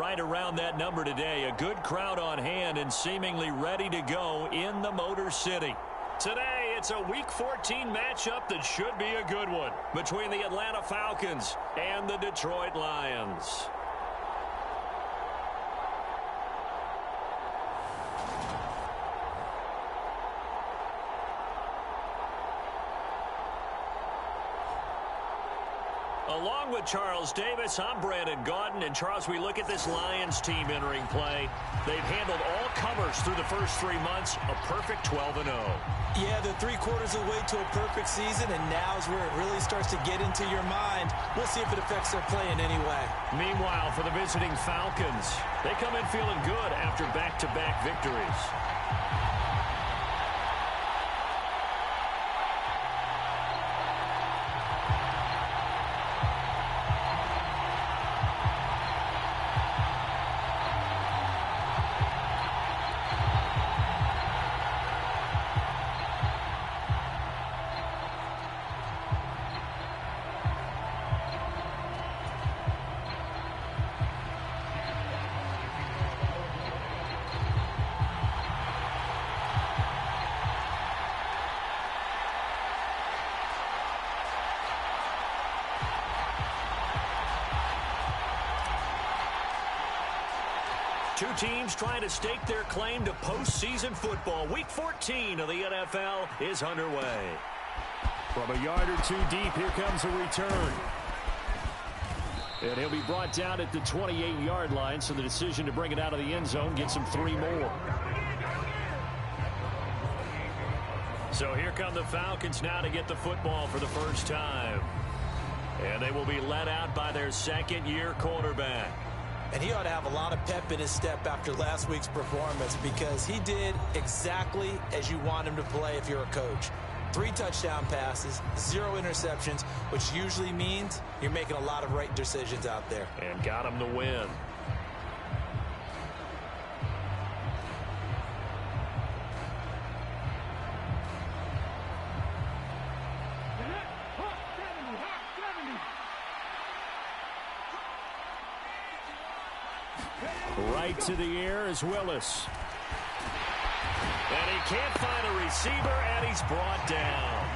right around that number today. A good crowd on hand and seemingly ready to go in the Motor City. Today, it's a Week 14 matchup that should be a good one between the Atlanta Falcons and the Detroit Lions. Along with Charles Davis, I'm Brandon Gaudin. And, Charles, we look at this Lions team entering play. They've handled all comers through the first 3 months, a perfect 12-0. Yeah, they're 3/4 of the way to a perfect season, and now's where it really starts to get into your mind. We'll see if it affects their play in any way. Meanwhile, for the visiting Falcons, they come in feeling good after back-to-back victories. Two teams trying to stake their claim to postseason football. Week 14 of the NFL is underway. From a yard or two deep, here comes a return. And he'll be brought down at the 28-yard line, so the decision to bring it out of the end zone gets him 3 more. So here come the Falcons now to get the football for the first time. And they will be led out by their second-year quarterback. And he ought to have a lot of pep in his step after last week's performance, because he did exactly as you want him to play if you're a coach. 3 touchdown passes, 0 interceptions, which usually means you're making a lot of right decisions out there. And got him the win. Right to the air is Willis. And he can't find a receiver, and he's brought down.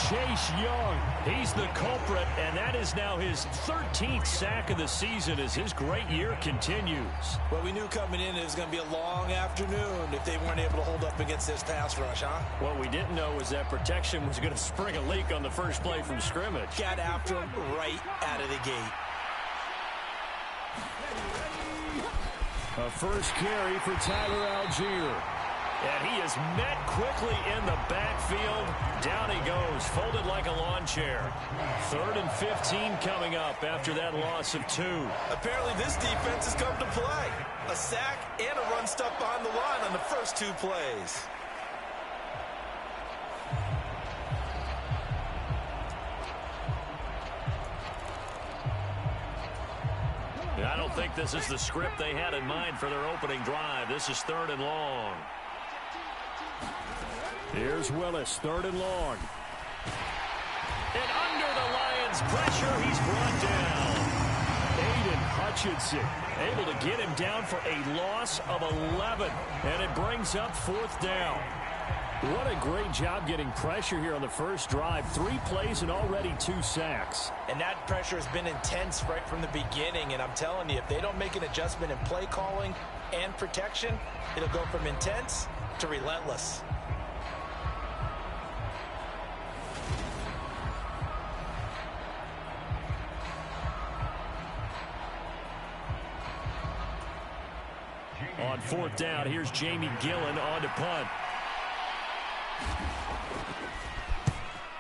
Chase Young. He's the culprit, and that is now his 13th sack of the season as his great year continues. Well, we knew coming in it was going to be a long afternoon if they weren't able to hold up against this pass rush, huh? What we didn't know was that protection was going to spring a leak on the first play from scrimmage. Got after him right out of the gate. A first carry for Tyler Algier. And he is met quickly in the backfield. Down he goes, folded like a lawn chair. 3rd and 15 coming up after that loss of 2. Apparently this defense has come to play. A sack and a run stuff behind the line on the first 2 plays. I don't think this is the script they had in mind for their opening drive. This is 3rd and long. Here's Willis, 3rd and long. And under the Lions' pressure, he's brought down. Aiden Hutchinson able to get him down for a loss of 11. And it brings up 4th down. What a great job getting pressure here on the first drive. 3 plays and already 2 sacks. And that pressure has been intense right from the beginning. And I'm telling you, if they don't make an adjustment in play calling and protection, it'll go from intense to relentless. On 4th down, here's Jamie Gillen on to punt.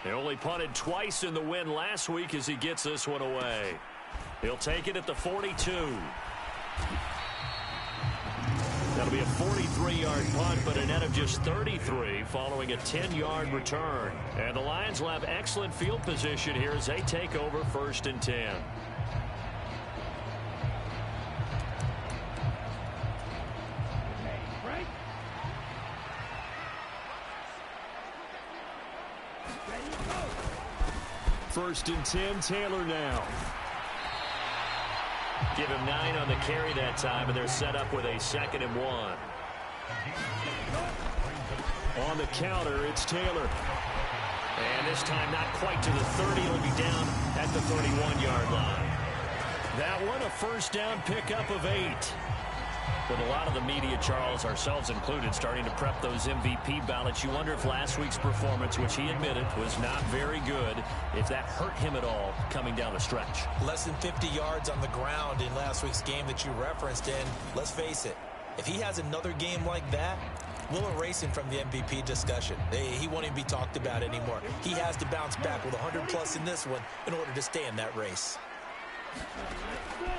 They only punted twice in the win last week as he gets this one away. He'll take it at the 42. That'll be a 43-yard punt, but a net of just 33 following a 10-yard return. And the Lions will have excellent field position here as they take over 1st and 10. First and 10, Taylor now. Give him 9 on the carry that time, and they're set up with a 2nd and 1. On the counter, it's Taylor. And this time not quite to the 30. He'll be down at the 31-yard line. That one, a first down pickup of 8. With a lot of the media, Charles, ourselves included, starting to prep those MVP ballots, you wonder if last week's performance, which he admitted was not very good, if that hurt him at all coming down the stretch. Less than 50 yards on the ground in last week's game that you referenced, and let's face it, if he has another game like that, we'll erase him from the MVP discussion. He won't even be talked about anymore. He has to bounce back with 100-plus in this one in order to stay in that race.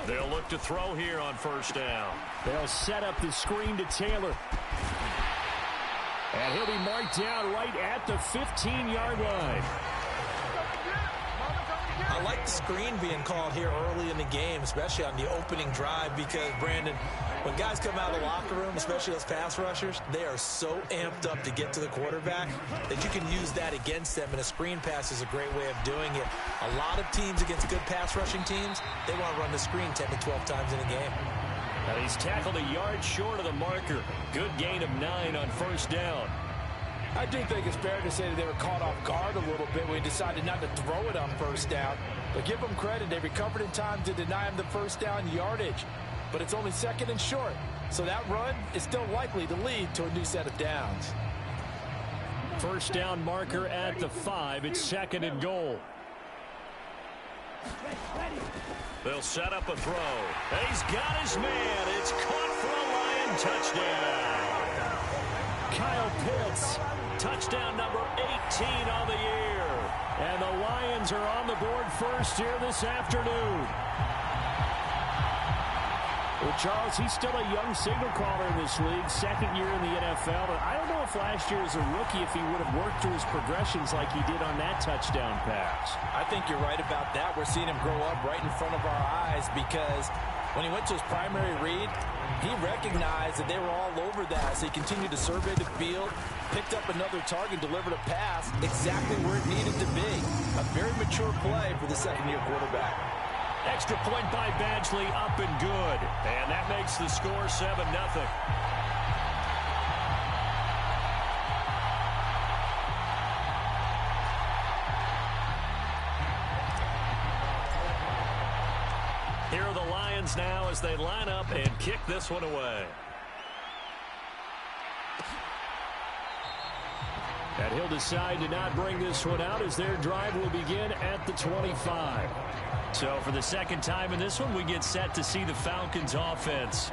They'll look to throw here on first down. They'll set up the screen to Taylor. And he'll be marked down right at the 15-yard line. I like the screen being called here early in the game, especially on the opening drive, because, Brandon, when guys come out of the locker room, especially those pass rushers, they are so amped up to get to the quarterback that you can use that against them, and a screen pass is a great way of doing it. A lot of teams against good pass rushing teams, they want to run the screen 10 to 12 times in a game. And he's tackled a yard short of the marker. Good gain of 9 on first down. I do think it's fair to say that they were caught off guard a little bit when he decided not to throw it on first down. But give them credit. They recovered in time to deny him the first down yardage. But it's only 2nd and short. So that run is still likely to lead to a new set of downs. First down marker at the 5. It's 2nd and goal. They'll set up a throw. He's got his man. It's caught for a Lion touchdown. Kyle Pitts. Touchdown number 18 on the year. And the Lions are on the board first here this afternoon. Well, Charles, he's still a young signal caller in this league, 2nd year in the NFL. But I don't know if last year as a rookie, if he would have worked through his progressions like he did on that touchdown pass. I think you're right about that. We're seeing him grow up right in front of our eyes, because when he went to his primary read, he recognized that they were all over that. So he continued to survey the field, picked up another target, delivered a pass exactly where it needed to be. A very mature play for the 2nd-year quarterback. Extra point by Badgley, up and good. And that makes the score 7-0. Here are the Lions now as they line up and kick this one away. And he'll decide to not bring this one out as their drive will begin at the 25. So for the 2nd time in this one, we get set to see the Falcons offense.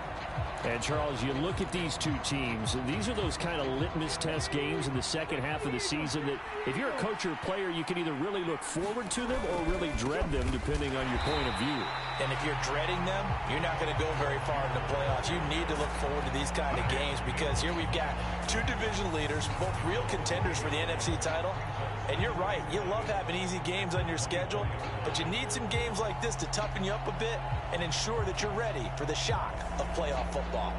And, Charles, you look at these two teams, and these are those kind of litmus test games in the second half of the season that if you're a coach or a player, you can either really look forward to them or really dread them, depending on your point of view. And if you're dreading them, you're not going to go very far in the playoffs. You need to look forward to these kind of games, because here we've got 2 division leaders, both real contenders for the NFC title. And you're right, you love having easy games on your schedule, but you need some games like this to toughen you up a bit and ensure that you're ready for the shock of playoff football.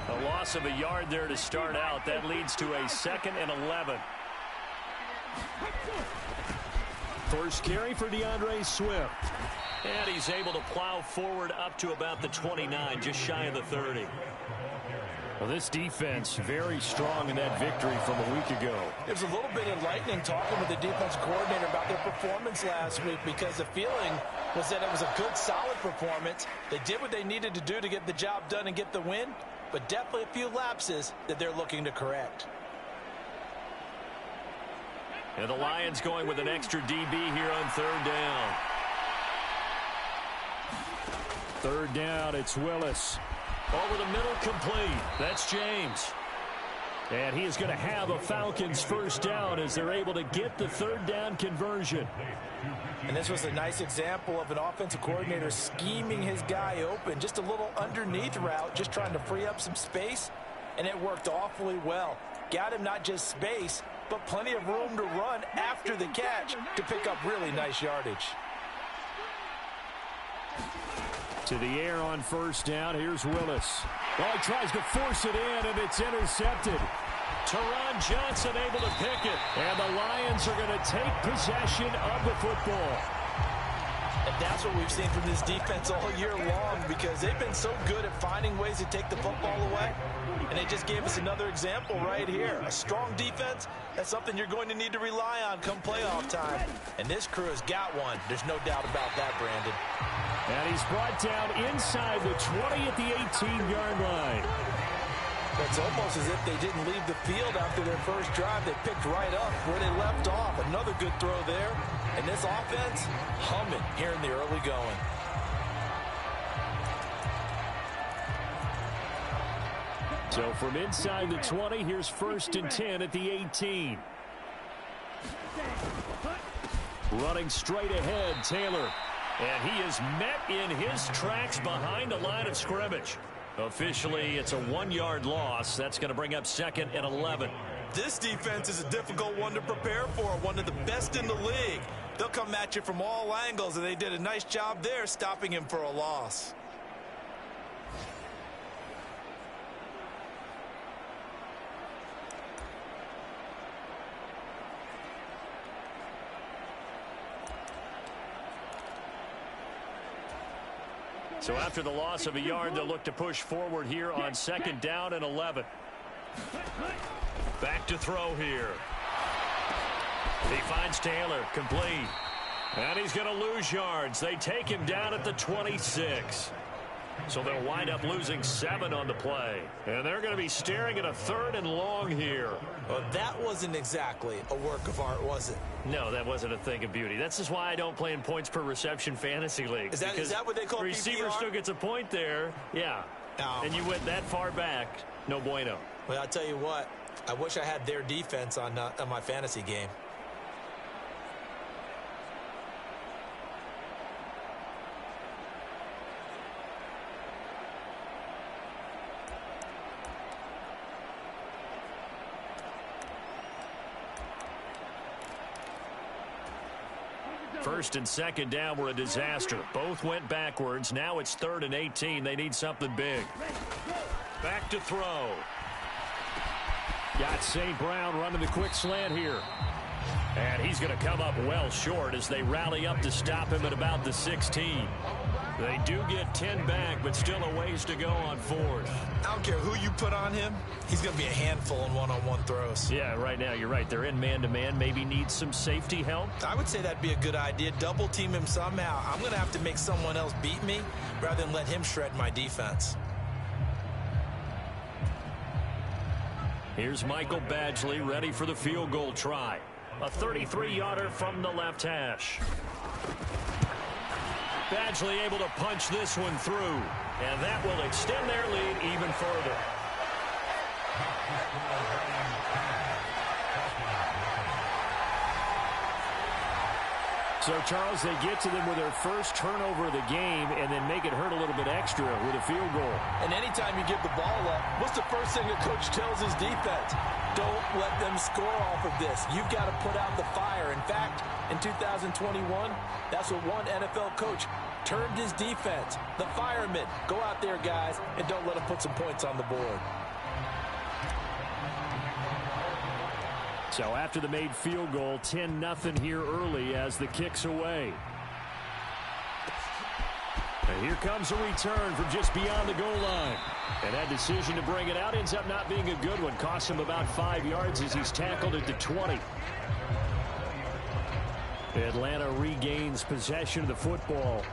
A loss of a yard there to start out. That leads to a 2nd and 11. First carry for DeAndre Swift. And he's able to plow forward up to about the 29, just shy of the 30. Well, this defense very strong in that victory from a week ago. It was a little bit enlightening talking with the defense coordinator about their performance last week, because the feeling was that it was a good, solid performance. They did what they needed to do to get the job done and get the win, but definitely a few lapses that they're looking to correct. And the Lions going with an extra DB here on 3rd down. 3rd down, it's Willis. Over the middle, complete. That's James. And he is going to have a Falcons first down as they're able to get the 3rd down conversion. And this was a nice example of an offensive coordinator scheming his guy open. Just a little underneath route, just trying to free up some space, and it worked awfully well. Got him not just space, but plenty of room to run after the catch to pick up really nice yardage. To the air on first down. Here's Willis. Oh, he tries to force it in, and it's intercepted. Teron Johnson able to pick it. And the Lions are going to take possession of the football. And that's what we've seen from this defense all year long, because they've been so good at finding ways to take the football away. And they just gave us another example right here. A strong defense, that's something you're going to need to rely on come playoff time. And this crew has got one. There's no doubt about that, Brandon. And he's brought down inside the 20 at the 18-yard line. It's almost as if they didn't leave the field after their first drive. They picked right up where they left off. Another good throw there. And this offense, humming here in the early going. So from inside the 20, here's 1st and 10 at the 18. Running straight ahead, Taylor. And he is met in his tracks behind the line of scrimmage. Officially, it's a 1-yard loss. That's going to bring up 2nd and 11. This defense is a difficult one to prepare for, one of the best in the league. They'll come at you from all angles, and they did a nice job there stopping him for a loss. So after the loss of a yard, they'll look to push forward here on 2nd down and 11. Back to throw here. He finds Taylor, complete. And he's going to lose yards. They take him down at the 26. So they'll wind up losing 7 on the play. And they're going to be staring at a 3rd and long here. Well, that wasn't exactly a work of art, was it? No, that wasn't a thing of beauty. That's just why I don't play in points per reception fantasy leagues. Is that what they call receiver PPR? still gets a point there. Yeah. And you went that far back. No bueno. Well, I'll tell you what. I wish I had their defense on my fantasy game. First and 2nd down were a disaster. Both went backwards. Now it's 3rd and 18. They need something big. Back to throw. Got St. Brown running the quick slant here. And he's going to come up well short as they rally up to stop him at about the 16. They do get 10 back, but still a ways to go on 4th. I don't care who you put on him. He's going to be a handful in one-on-one throws. Yeah, right now you're right. They're in man-to-man. Maybe needs some safety help. I would say that'd be a good idea. Double team him somehow. I'm going to have to make someone else beat me rather than let him shred my defense. Here's Michael Badgley ready for the field goal try. A 33-yarder from the left hash. Badgley able to punch this one through, and that will extend their lead even further. So, Charles, they get to them with their first turnover of the game and then make it hurt a little bit extra with a field goal. And anytime you give the ball up, what's the first thing a coach tells his defense? Don't let them score off of this. You've got to put out the fire. In fact, in 2021, that's what one NFL coach termed his defense. The firemen. Go out there, guys, and don't let them put some points on the board. So after the made field goal, 10-0 here early as the kick's away. And here comes a return from just beyond the goal line. And that decision to bring it out ends up not being a good one. Costs him about 5 yards as he's tackled at the 20. Atlanta regains possession of the football.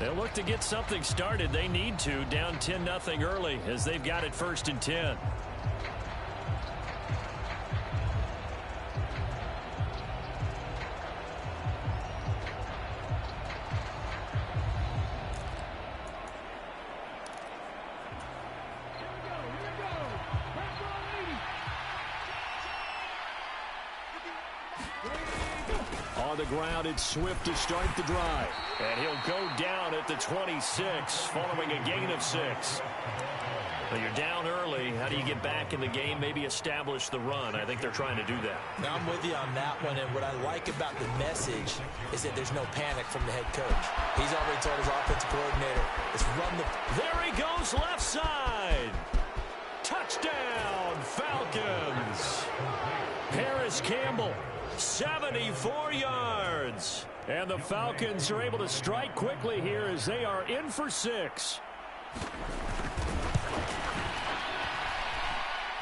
They'll look to get something started. They need to, down 10-0 early as they've got it 1st and 10. On the ground, it's Swift to start the drive. And he'll go down at the 26 following a gain of 6. Well, you're down early. How do you get back in the game, maybe establish the run? I think they're trying to do that. Now, I'm with you on that one, and what I like about the message is that there's no panic from the head coach. He's already told his offensive coordinator, let's run the... There he goes, left side. Touchdown, Falcons. Paris Campbell, 74 yards. And the Falcons are able to strike quickly here as they are in for 6.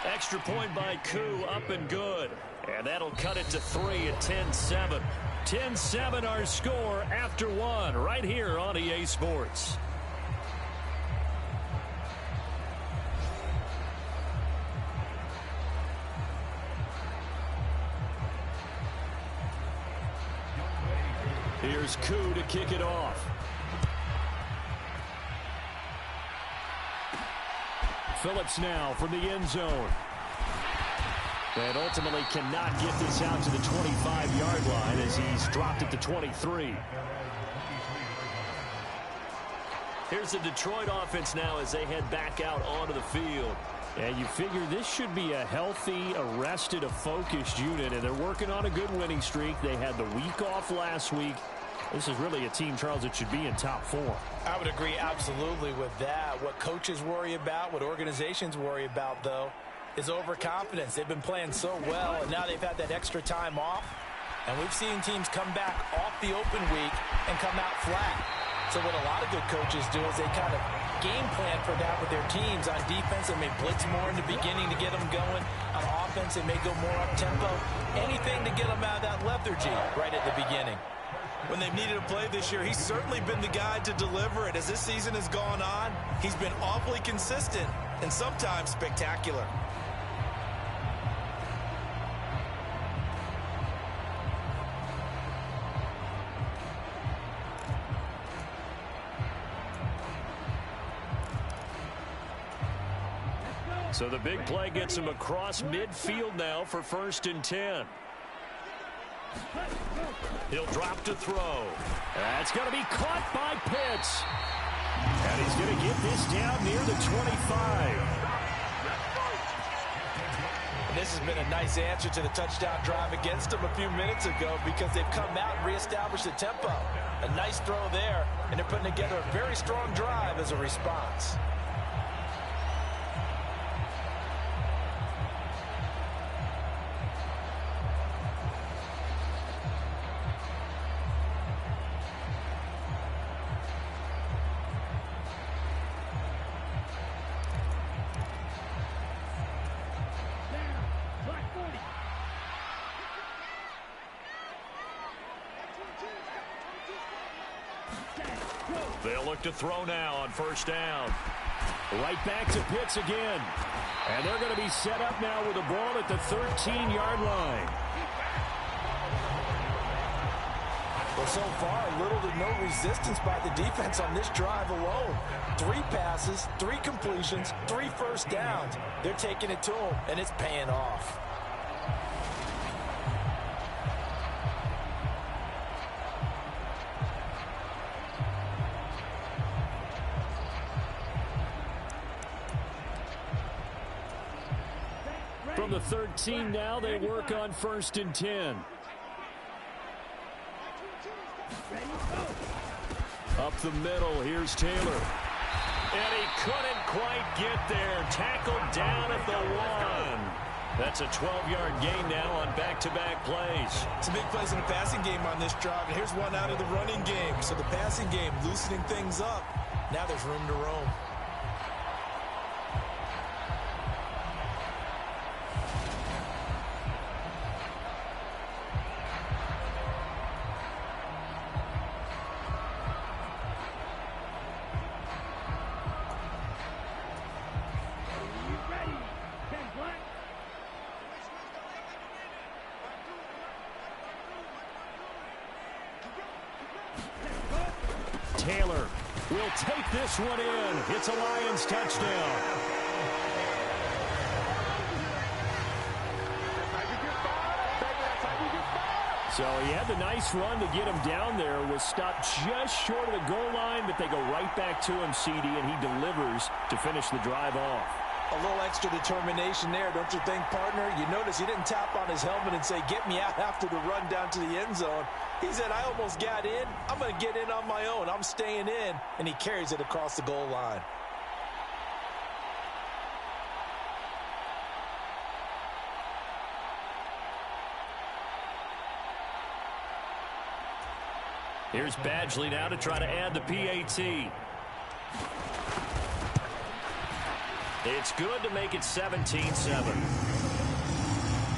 Extra point by Koo, up and good. And that'll cut it to 3 at 10-7. 10-7 our score after 1 right here on EA Sports. Here's Koo to kick it off. Phillips now from the end zone. And ultimately cannot get this out to the 25-yard line as he's dropped at the 23. Here's the Detroit offense now as they head back out onto the field. And you figure this should be a healthy, arrested, a focused unit, and they're working on a good winning streak. They had the week off last week. This is really a team, Charles, that should be in top 4. I would agree absolutely with that. What coaches worry about, what organizations worry about, though, is overconfidence. They've been playing so well, and now they've had that extra time off. And we've seen teams come back off the open week and come out flat. So what a lot of good coaches do is they kind of game plan for that with their teams. On defense, they may blitz more in the beginning to get them going. On offense, they may go more up-tempo. Anything to get them out of that lethargy right at the beginning. When they've needed a play this year, he's certainly been the guy to deliver it. As this season has gone on, he's been awfully consistent and sometimes spectacular. So the big play gets him across midfield now for 1st and 10. He'll drop to throw. That's going to be caught by Pitts. And he's going to get this down near the 25. And this has been a nice answer to the touchdown drive against them a few minutes ago because they've come out and reestablished the tempo. A nice throw there, and they're putting together a very strong drive as a response. They'll look to throw now on 1st down. Right back to Pitts again. And they're going to be set up now with the ball at the 13-yard line. Well, so far, little to no resistance by the defense on this drive alone. 3 passes, 3 completions, 3 first downs. They're taking it to them, and it's paying off. From the 13 now, they work on 1st and 10. Up the middle, here's Taylor. And he couldn't quite get there. Tackled down at the 1. That's a 12-yard gain now on back-to-back plays. Some big plays in the passing game on this drive, and here's one out of the running game. So the passing game loosening things up. Now there's room to roam. Taylor will take this one in. It's a Lions touchdown. So he had the nice run to get him down there, was stopped just short of the goal line, but they go right back to him, CD, and he delivers to finish the drive off. A little extra determination there, don't you think, partner? You notice he didn't tap on his helmet and say, get me out after the run down to the end zone. He said, I almost got in. I'm going to get in on my own. I'm staying in. And he carries it across the goal line. Here's Badgley now to try to add the PAT. It's good to make it 17-7.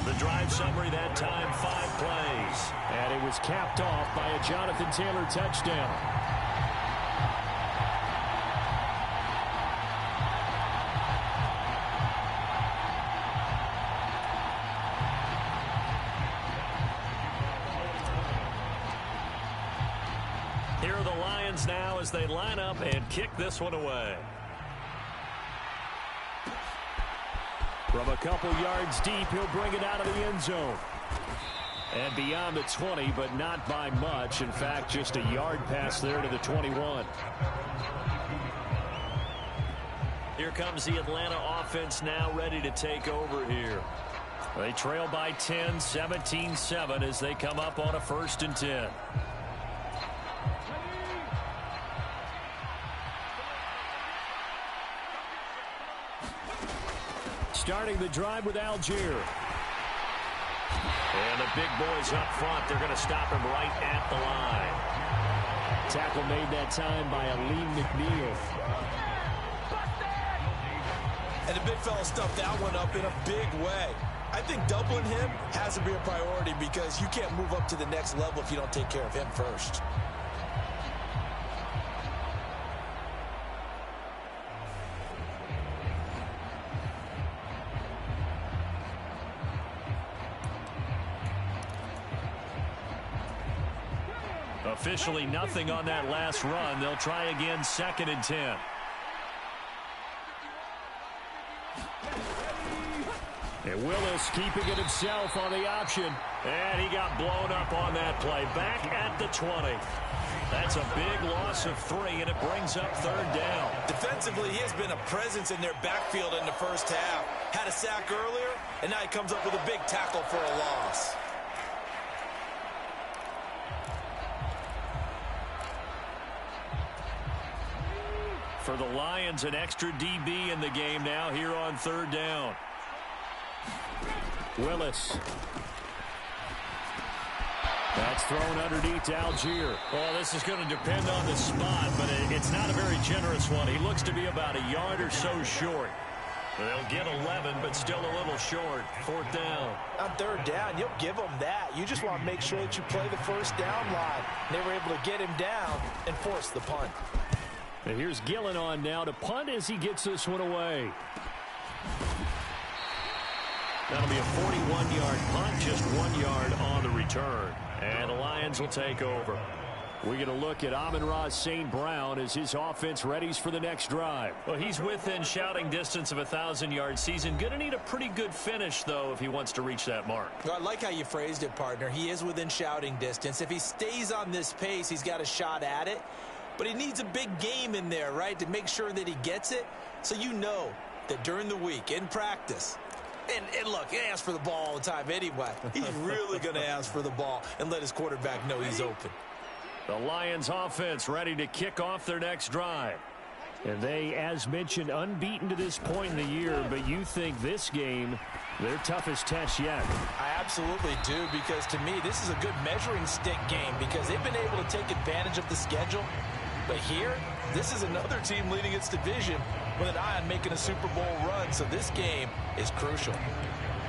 The drive summary that time, 5 plays. And it was capped off by a Jonathan Taylor touchdown. Here are the Lions now as they line up and kick this one away. From a couple yards deep, he'll bring it out of the end zone. And beyond the 20, but not by much. In fact, just a yard pass there to the 21. Here comes the Atlanta offense now ready to take over here. They trail by 10, 17-7 as they come up on a 1st and 10. Starting the drive with Algier. And the big boys up front, they're going to stop him right at the line. Tackle made that time by Aleem McNeil. And the big fella stuffed that one up in a big way. I think doubling him has to be a priority because you can't move up to the next level if you don't take care of him first. Officially nothing on that last run. They'll try again 2nd and 10. And Willis keeping it himself on the option. And he got blown up on that play. Back at the 20. That's a big loss of 3, and it brings up 3rd down. Defensively, he has been a presence in their backfield in the first half. Had a sack earlier, and now he comes up with a big tackle for a loss. For the Lions, an extra DB in the game now here on 3rd down. Willis. That's thrown underneath to Algier. Well, this is going to depend on the spot, but it's not a very generous one. He looks to be about a yard or so short. They'll get 11, but still a little short. 4th down. On 3rd down, you'll give them that. You just want to make sure that you play the 1st down line. They were able to get him down and force the punt. And here's Gillen on now to punt as he gets this one away. That'll be a 41-yard punt, just 1 yard on the return. And the Lions will take over. We're going to look at Amon-Ra St. Brown as his offense readies for the next drive. Well, he's within shouting distance of a 1,000-yard season. Going to need a pretty good finish, though, if he wants to reach that mark. Well, I like how you phrased it, partner. He is within shouting distance. If he stays on this pace, he's got a shot at it. But he needs a big game in there, right, to make sure that he gets it. So you know that during the week, in practice, and look, he asks for the ball all the time anyway. He's really going to ask for the ball and let his quarterback know he's open. The Lions offense ready to kick off their next drive. And they, as mentioned, unbeaten to this point in the year, but you think this game, their toughest test yet. I absolutely do, because to me, this is a good measuring stick game because they've been able to take advantage of the schedule. But here, this is another team leading its division with an eye on making a Super Bowl run, so this game is crucial.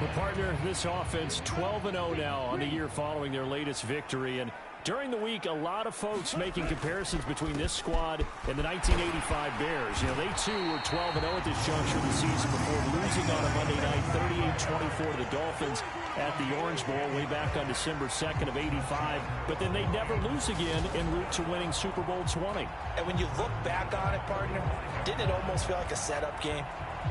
Well, partner, this offense 12-0 now on the year following their latest victory. And during the week, a lot of folks making comparisons between this squad and the 1985 Bears. You know, they too were 12-0 at this juncture of the season before losing on a Monday night 38-24 to the Dolphins at the Orange Bowl way back on December 2nd of 85. But then they never lose again en route to winning Super Bowl 20. And when you look back on it, partner, didn't it almost feel like a setup game?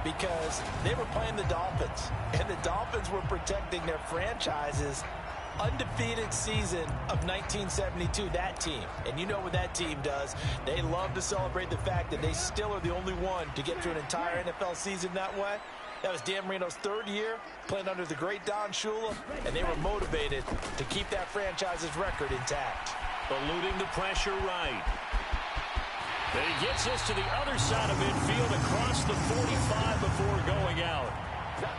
Because they were playing the Dolphins, and the Dolphins were protecting their franchises undefeated season of 1972, that team. And you know what that team does. They love to celebrate the fact that they still are the only one to get through an entire NFL season that way. That was Dan Marino's third year playing under the great Don Shula, and they were motivated to keep that franchise's record intact. Eluding the pressure right. And he gets us to the other side of midfield across the 45 before going out.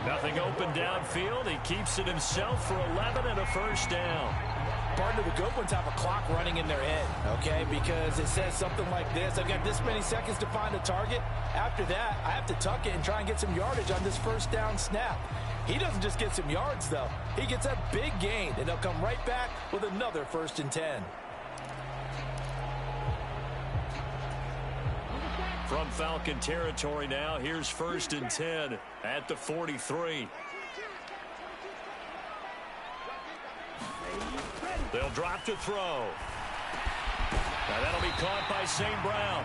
Nothing open downfield. He keeps it himself for 11 and a first down. Part of the good ones have a clock running in their head, okay? Because it says something like this. I've got this many seconds to find a target. After that, I have to tuck it and try and get some yardage on this first down snap. He doesn't just get some yards, though. He gets a big gain, and they'll come right back with another 1st and 10. From Falcon territory now, here's 1st and 10 at the 43. They'll drop to throw. Now that'll be caught by St. Brown.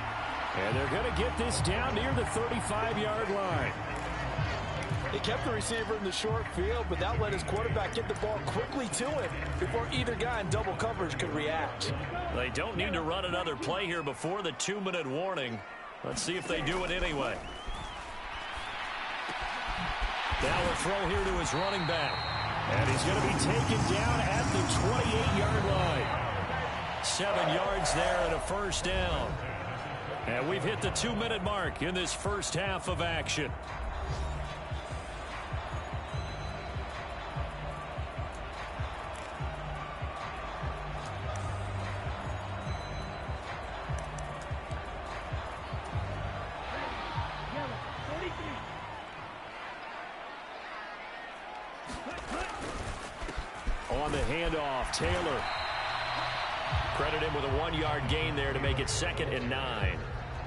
And they're going to get this down near the 35-yard line. He kept the receiver in the short field, but that let his quarterback get the ball quickly to him before either guy in double coverage could react. They don't need to run another play here before the 2-minute warning. Let's see if they do it anyway. Now a throw here to his running back. And he's going to be taken down at the 28-yard line. 7 yards there and a first down. And we've hit the 2-minute mark in this first half of action. On the handoff, Taylor. Credit him with a 1-yard gain there to make it 2nd and 9.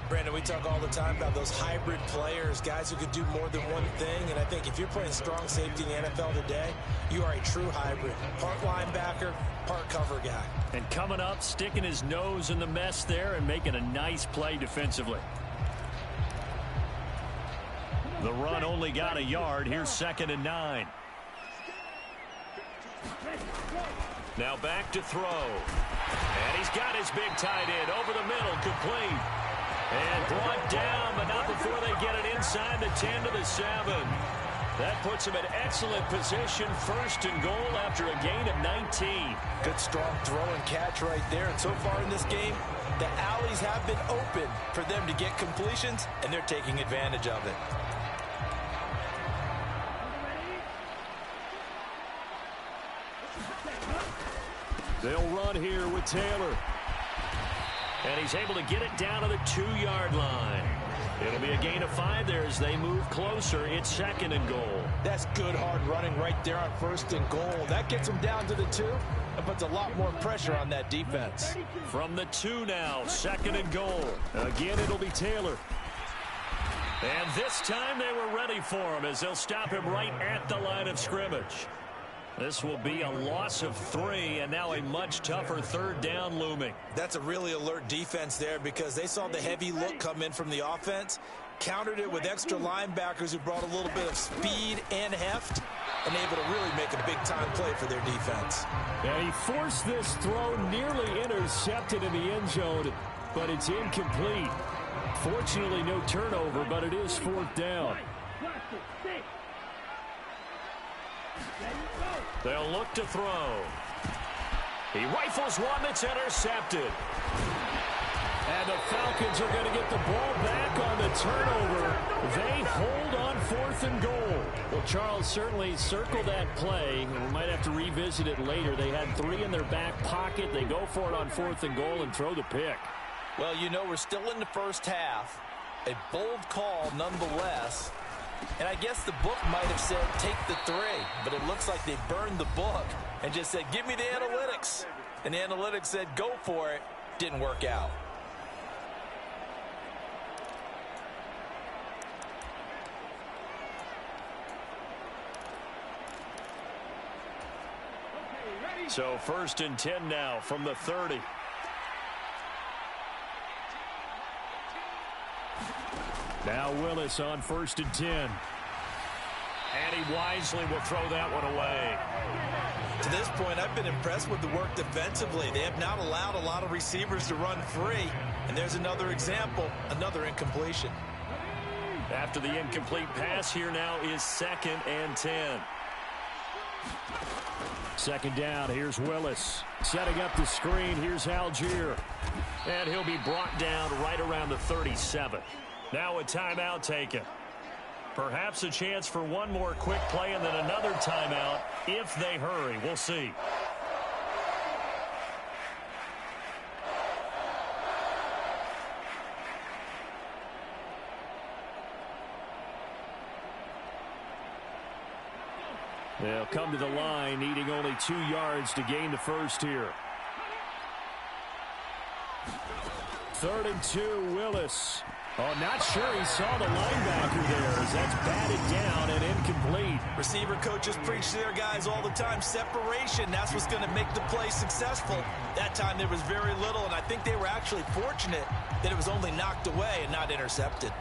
Brandon, we talk all the time about those hybrid players, guys who could do more than one thing. And I think if you're playing strong safety in the NFL today, you are a true hybrid. Part linebacker, part cover guy. And coming up, sticking his nose in the mess there and making a nice play defensively. The run only got a yard. Here's 2nd and 9. Now back to throw. And he's got his big tight end over the middle, complete. And brought down, but not before they get it inside the 10 to the 7. That puts him in excellent position, 1st and goal after a gain of 19. Good strong throw and catch right there. And so far in this game, the alleys have been open for them to get completions, and they're taking advantage of it. They'll run here with Taylor. And he's able to get it down to the 2-yard line. It'll be a gain of 5 there as they move closer. It's 2nd and goal. That's good hard running right there on 1st and goal. That gets them down to the 2 and puts a lot more pressure on that defense. From the 2 now, 2nd and goal. Again, it'll be Taylor. And this time they were ready for him as they'll stop him right at the line of scrimmage. This will be a loss of 3, and now a much tougher 3rd down looming. That's a really alert defense there because they saw the heavy look come in from the offense, countered it with extra linebackers who brought a little bit of speed and heft, and able to really make a big-time play for their defense. And he forced this throw, nearly intercepted in the end zone, but it's incomplete. Fortunately, no turnover, but it is 4th down. They'll look to throw. He rifles one that's intercepted. And the Falcons are going to get the ball back on the turnover. They hold on 4th and goal. Well, Charles, certainly circle that play. We might have to revisit it later. They had 3 in their back pocket. They go for it on 4th and goal and throw the pick. Well, you know, we're still in the first half. A bold call nonetheless. And I guess the book might have said take the 3, but it looks like they burned the book and just said give me the analytics. And the analytics said go for it. Didn't work out. So 1st and 10 now from the 30. Now Willis on 1st and 10. And he wisely will throw that one away. To this point, I've been impressed with the work defensively. They have not allowed a lot of receivers to run free. And there's another example, another incompletion. After the incomplete pass, here now is 2nd and 10. Second down, here's Willis. Setting up the screen, here's Algier. And he'll be brought down right around the 37. Now a timeout taken. Perhaps a chance for one more quick play and then another timeout if they hurry. We'll see. They'll come to the line, needing only 2 yards to gain the first here. 3rd and 2, Willis. Oh, not sure he saw the linebacker there as that's batted down and incomplete. Receiver coaches preach to their guys all the time. Separation, that's what's going to make the play successful. That time there was very little, and I think they were actually fortunate that it was only knocked away and not intercepted.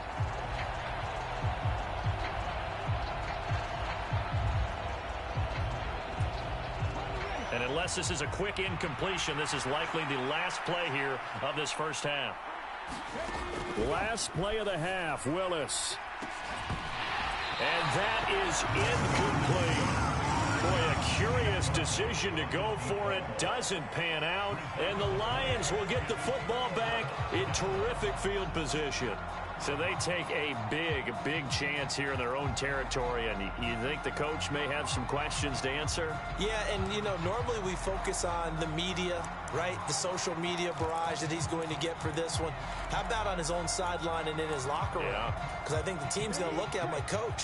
And unless this is a quick incompletion, this is likely the last play here of this first half. Last play of the half, Willis. And that is incomplete. Boy, a curious decision to go for it. Doesn't pan out. And the Lions will get the football back in terrific field position. So they take a big chance here in their own territory. And you think the coach may have some questions to answer? Yeah, and, you know, normally we focus on the media, right? The social media barrage that he's going to get for this one. How about on his own sideline and in his locker room? Because I think the team's going to look at him like, Coach,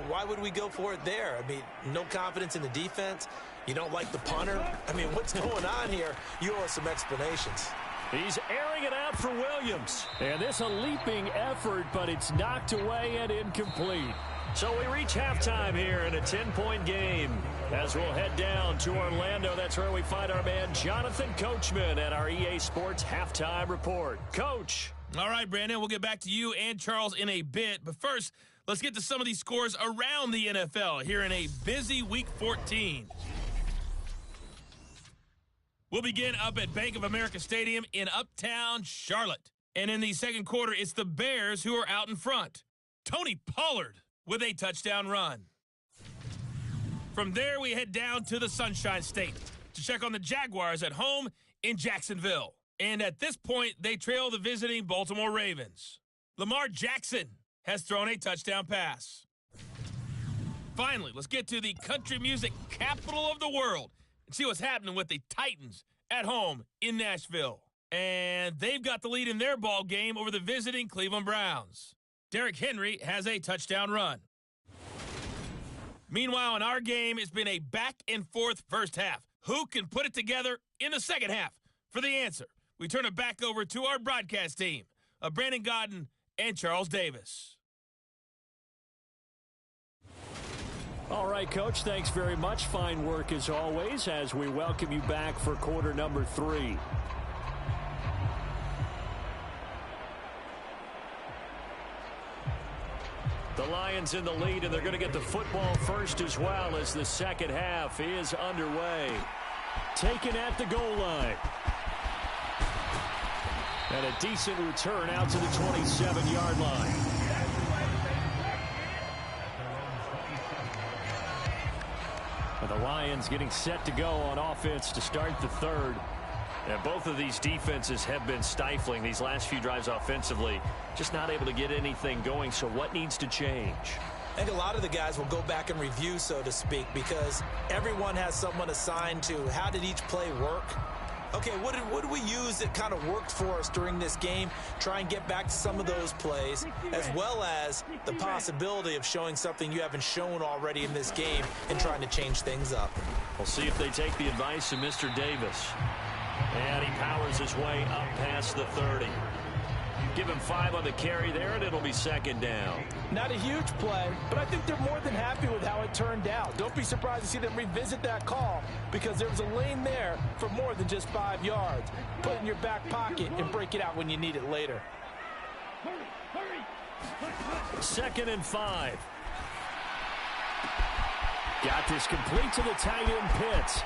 why would we go for it there? I mean, no confidence in the defense. You don't like the punter. I mean, what's going on here? You owe us some explanations. He's airing it out for Williams. And this a leaping effort, but it's knocked away and incomplete. So we reach halftime here in a 10-point game. As we'll head down to Orlando, that's where we find our man Jonathan Coachman at our EA Sports Halftime Report. Coach. All right, Brandon, we'll get back to you and Charles in a bit. But first, let's get to some of these scores around the NFL here in a busy Week 14. We'll begin up at Bank of America Stadium in Uptown Charlotte. And in the second quarter, it's the Bears who are out in front. Tony Pollard with a touchdown run. From there, we head down to the Sunshine State to check on the Jaguars at home in Jacksonville. And at this point, they trail the visiting Baltimore Ravens. Lamar Jackson has thrown a touchdown pass. Finally, let's get to the country music capital of the world and see what's happening with the Titans at home in Nashville. And they've got the lead in their ball game over the visiting Cleveland Browns. Derrick Henry has a touchdown run. Meanwhile, in our game, it's been a back-and-forth first half. Who can put it together in the second half? For the answer, we turn it back over to our broadcast team of Brandon Gaudin and Charles Davis. All right, Coach, thanks very much. Fine work as always as we welcome you back for quarter number 3. The Lions in the lead, and they're going to get the football first as well as the second half is underway. Taken at the goal line. And a decent return out to the 27-yard line. And the Lions getting set to go on offense to start the third. And both of these defenses have been stifling these last few drives offensively. Just not able to get anything going. So what needs to change? I think a lot of the guys will go back and review, so to speak, because everyone has someone assigned to how did each play work. Okay, what did we use that kind of worked for us during this game? Try and get back to some of those plays, as well as the possibility of showing something you haven't shown already in this game and trying to change things up. We'll see if they take the advice of Mr. Davis. And he powers his way up past the 30. Give him 5 on the carry there, and it'll be second down. Not a huge play, but I think they're more than happy with how it turned out. Don't be surprised to see them revisit that call because there was a lane there for more than just 5 yards. Put it in your back pocket and break it out when you need it later. Second and 5. Got this complete to the tight end, Pitts.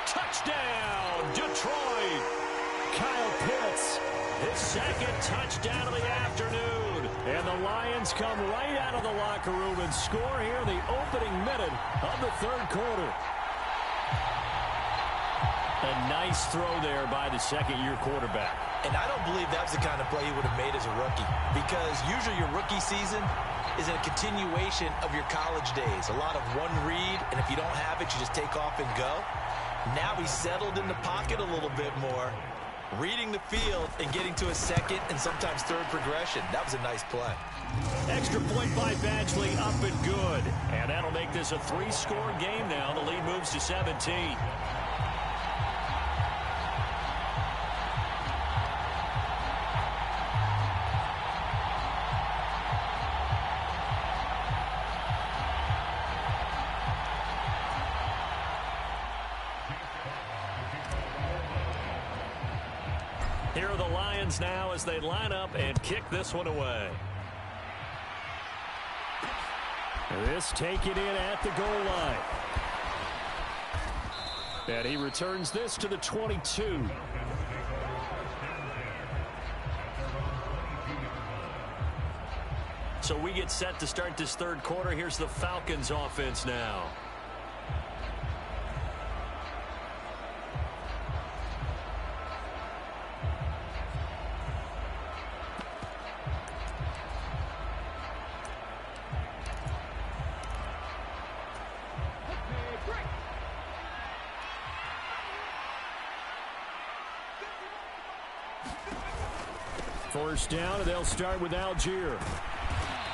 Touchdown, Detroit! Kyle Pitts. His second touchdown of the afternoon. And the Lions come right out of the locker room and score here in the opening minute of the third quarter. A nice throw there by the second-year quarterback. And I don't believe that's the kind of play he would have made as a rookie, because usually your rookie season is a continuation of your college days. A lot of one read, and if you don't have it, you just take off and go. Now he's settled in the pocket a little bit more, reading the field and getting to a second and sometimes third progression. That was a nice play. Extra point by Badgley, up and good. And that'll make this a 3-score game now. The lead moves to 17. Here are the Lions now as they line up and kick this one away. This taken in at the goal line. And he returns this to the 22. So we get set to start this third quarter. Here's the Falcons offense now. First down, and they'll start with Algier.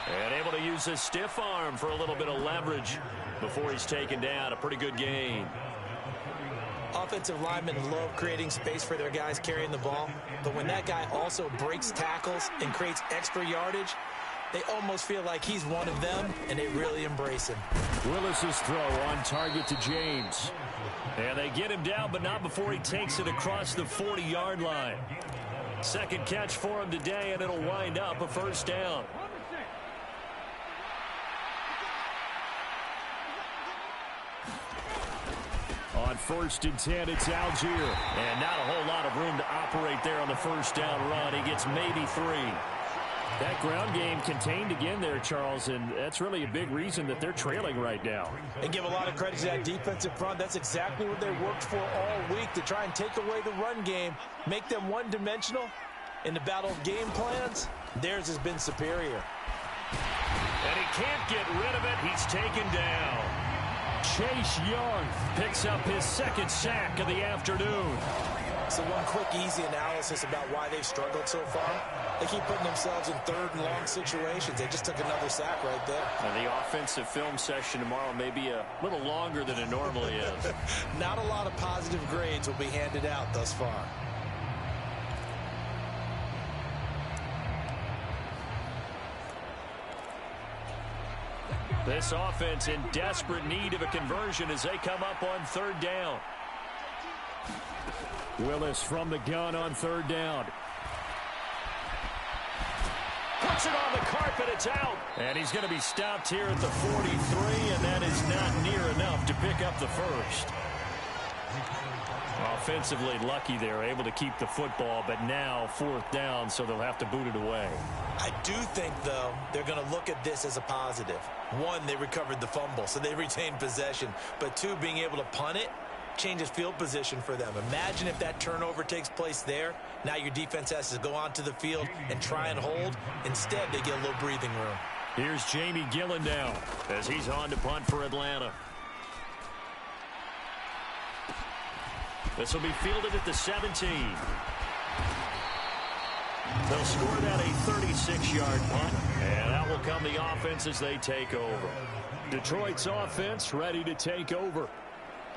And able to use his stiff arm for a little bit of leverage before he's taken down. A pretty good gain. Offensive linemen love creating space for their guys carrying the ball, but when that guy also breaks tackles and creates extra yardage, they almost feel like he's one of them, and they really embrace him. Willis's throw on target to James. And they get him down, but not before he takes it across the 40-yard line. Second catch for him today, and it'll wind up a first down. On 1st and 10, it's Algier. And not a whole lot of room to operate there on the first down run. He gets maybe 3. That ground game contained again there, Charles, and that's really a big reason that they're trailing right now. And give a lot of credit to that defensive front. That's exactly what they worked for all week, to try and take away the run game, make them one-dimensional. In the battle of game plans, theirs has been superior. And he can't get rid of it. He's taken down. Chase Young Picks up his second sack of the afternoon. So one quick, easy analysis about why they've struggled so far. They keep putting themselves in third and long situations. They just took another sack right there. And the offensive film session tomorrow may be a little longer than it normally is. Not a lot of positive grades will be handed out thus far. This offense in desperate need of a conversion as they come up on third down. Willis from the gun on third down. Puts it on the carpet, it's out. And he's going to be stopped here at the 43, and that is not near enough to pick up the first. Offensively lucky they're able to keep the football, but now fourth down, so they'll have to boot it away. I do think, though, they're going to look at this as a positive. One, they recovered the fumble, so they retained possession. But two, being able to punt it changes field position for them. Imagine if that turnover takes place there. Now your defense has to go onto the field and try and hold. Instead, they get a little breathing room. Here's Jamie Gillen now as he's on to punt for Atlanta. This will be fielded at the 17. They'll score that a 36-yard punt, and that will come the offense as they take over. Detroit's offense ready to take over.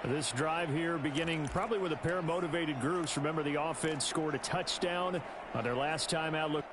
This drive here beginning probably with a pair of motivated groups. Remember, the offense scored a touchdown on their last time out. Look.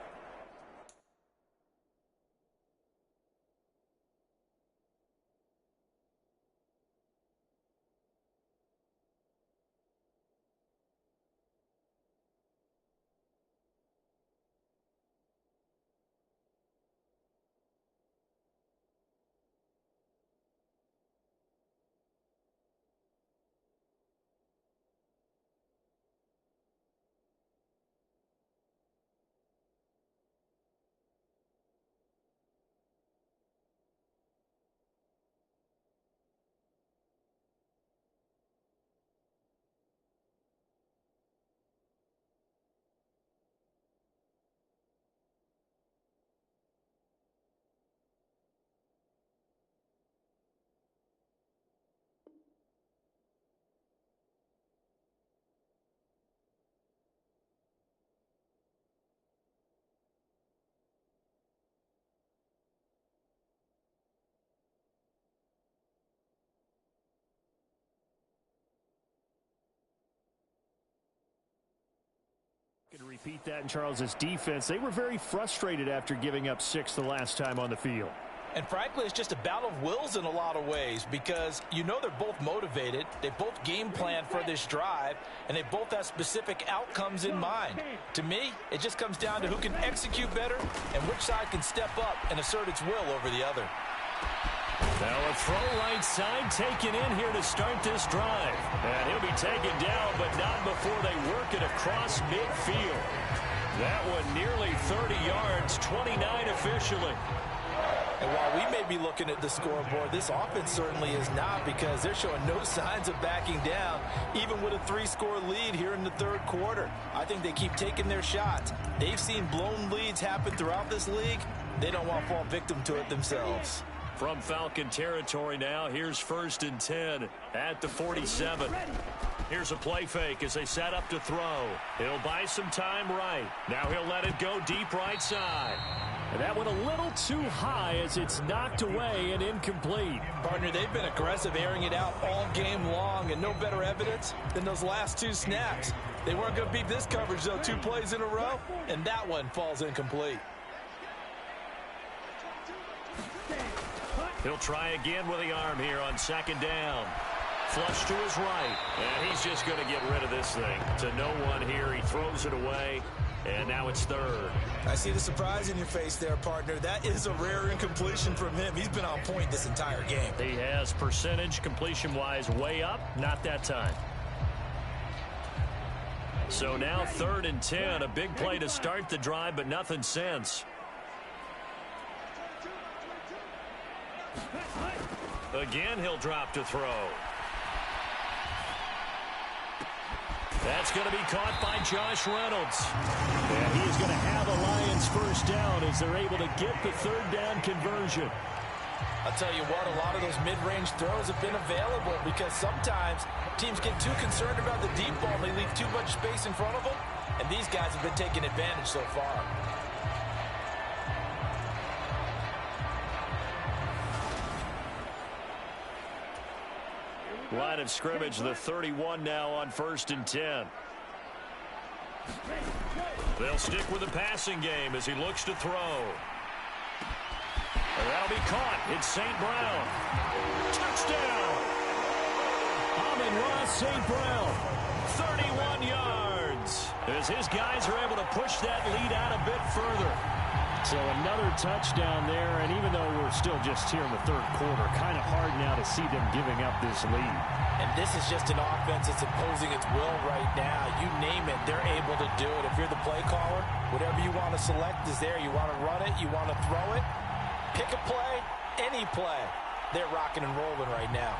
repeat that in Charles's defense. They were very frustrated after giving up 6 the last time on the field. And frankly, it's just a battle of wills in a lot of ways because you know they're both motivated. They both game plan for this drive, and they both have specific outcomes in mind. To me, it just comes down to who can execute better and which side can step up and assert its will over the other. Now a throw right side taken in here to start this drive. And he'll be taken down, but not before they work it across midfield. That one nearly 30 yards, 29 officially. And while we may be looking at the scoreboard, this offense certainly is not because they're showing no signs of backing down, even with a 3-score lead here in the third quarter. I think they keep taking their shots. They've seen blown leads happen throughout this league. They don't want to fall victim to it themselves. From Falcon territory now, here's 1st and 10 at the 47. Here's a play fake as they set up to throw. He'll buy some time right. Now he'll let it go deep right side. And that went a little too high as it's knocked away and incomplete. Partner, they've been aggressive airing it out all game long, and no better evidence than those last 2 snaps. They weren't going to beat this coverage, though, 2 plays in a row, and that one falls incomplete. He'll try again with the arm here on 2nd down. Flush to his right, and he's just going to get rid of this thing. To no one here, he throws it away, and now it's 3rd. I see the surprise in your face there, partner. That is a rare incompletion from him. He's been on point this entire game. He has percentage completion-wise way up, not that time. So now 3rd and 10, a big play to start the drive, but nothing since. Again, he'll drop to throw. That's going to be caught by Josh Reynolds. And he's going to have a Lions first down as they're able to get the 3rd down conversion. I'll tell you what, a lot of those mid-range throws have been available because sometimes teams get too concerned about the deep ball and they leave too much space in front of them, and these guys have been taking advantage so far. Line of scrimmage, the 31 now on 1st and 10. They'll stick with the passing game as he looks to throw. And that'll be caught. It's St. Brown. Touchdown! Amon-Ra St. Brown, 31 yards. As his guys are able to push that lead out a bit further. So another touchdown there, and even though we're still just here in the 3rd quarter, kind of hard now to see them giving up this lead. And this is just an offense that's imposing its will right now. You name it, they're able to do it. If you're the play caller, whatever you want to select is there. You want to run it, you want to throw it, pick a play, any play. They're rocking and rolling right now.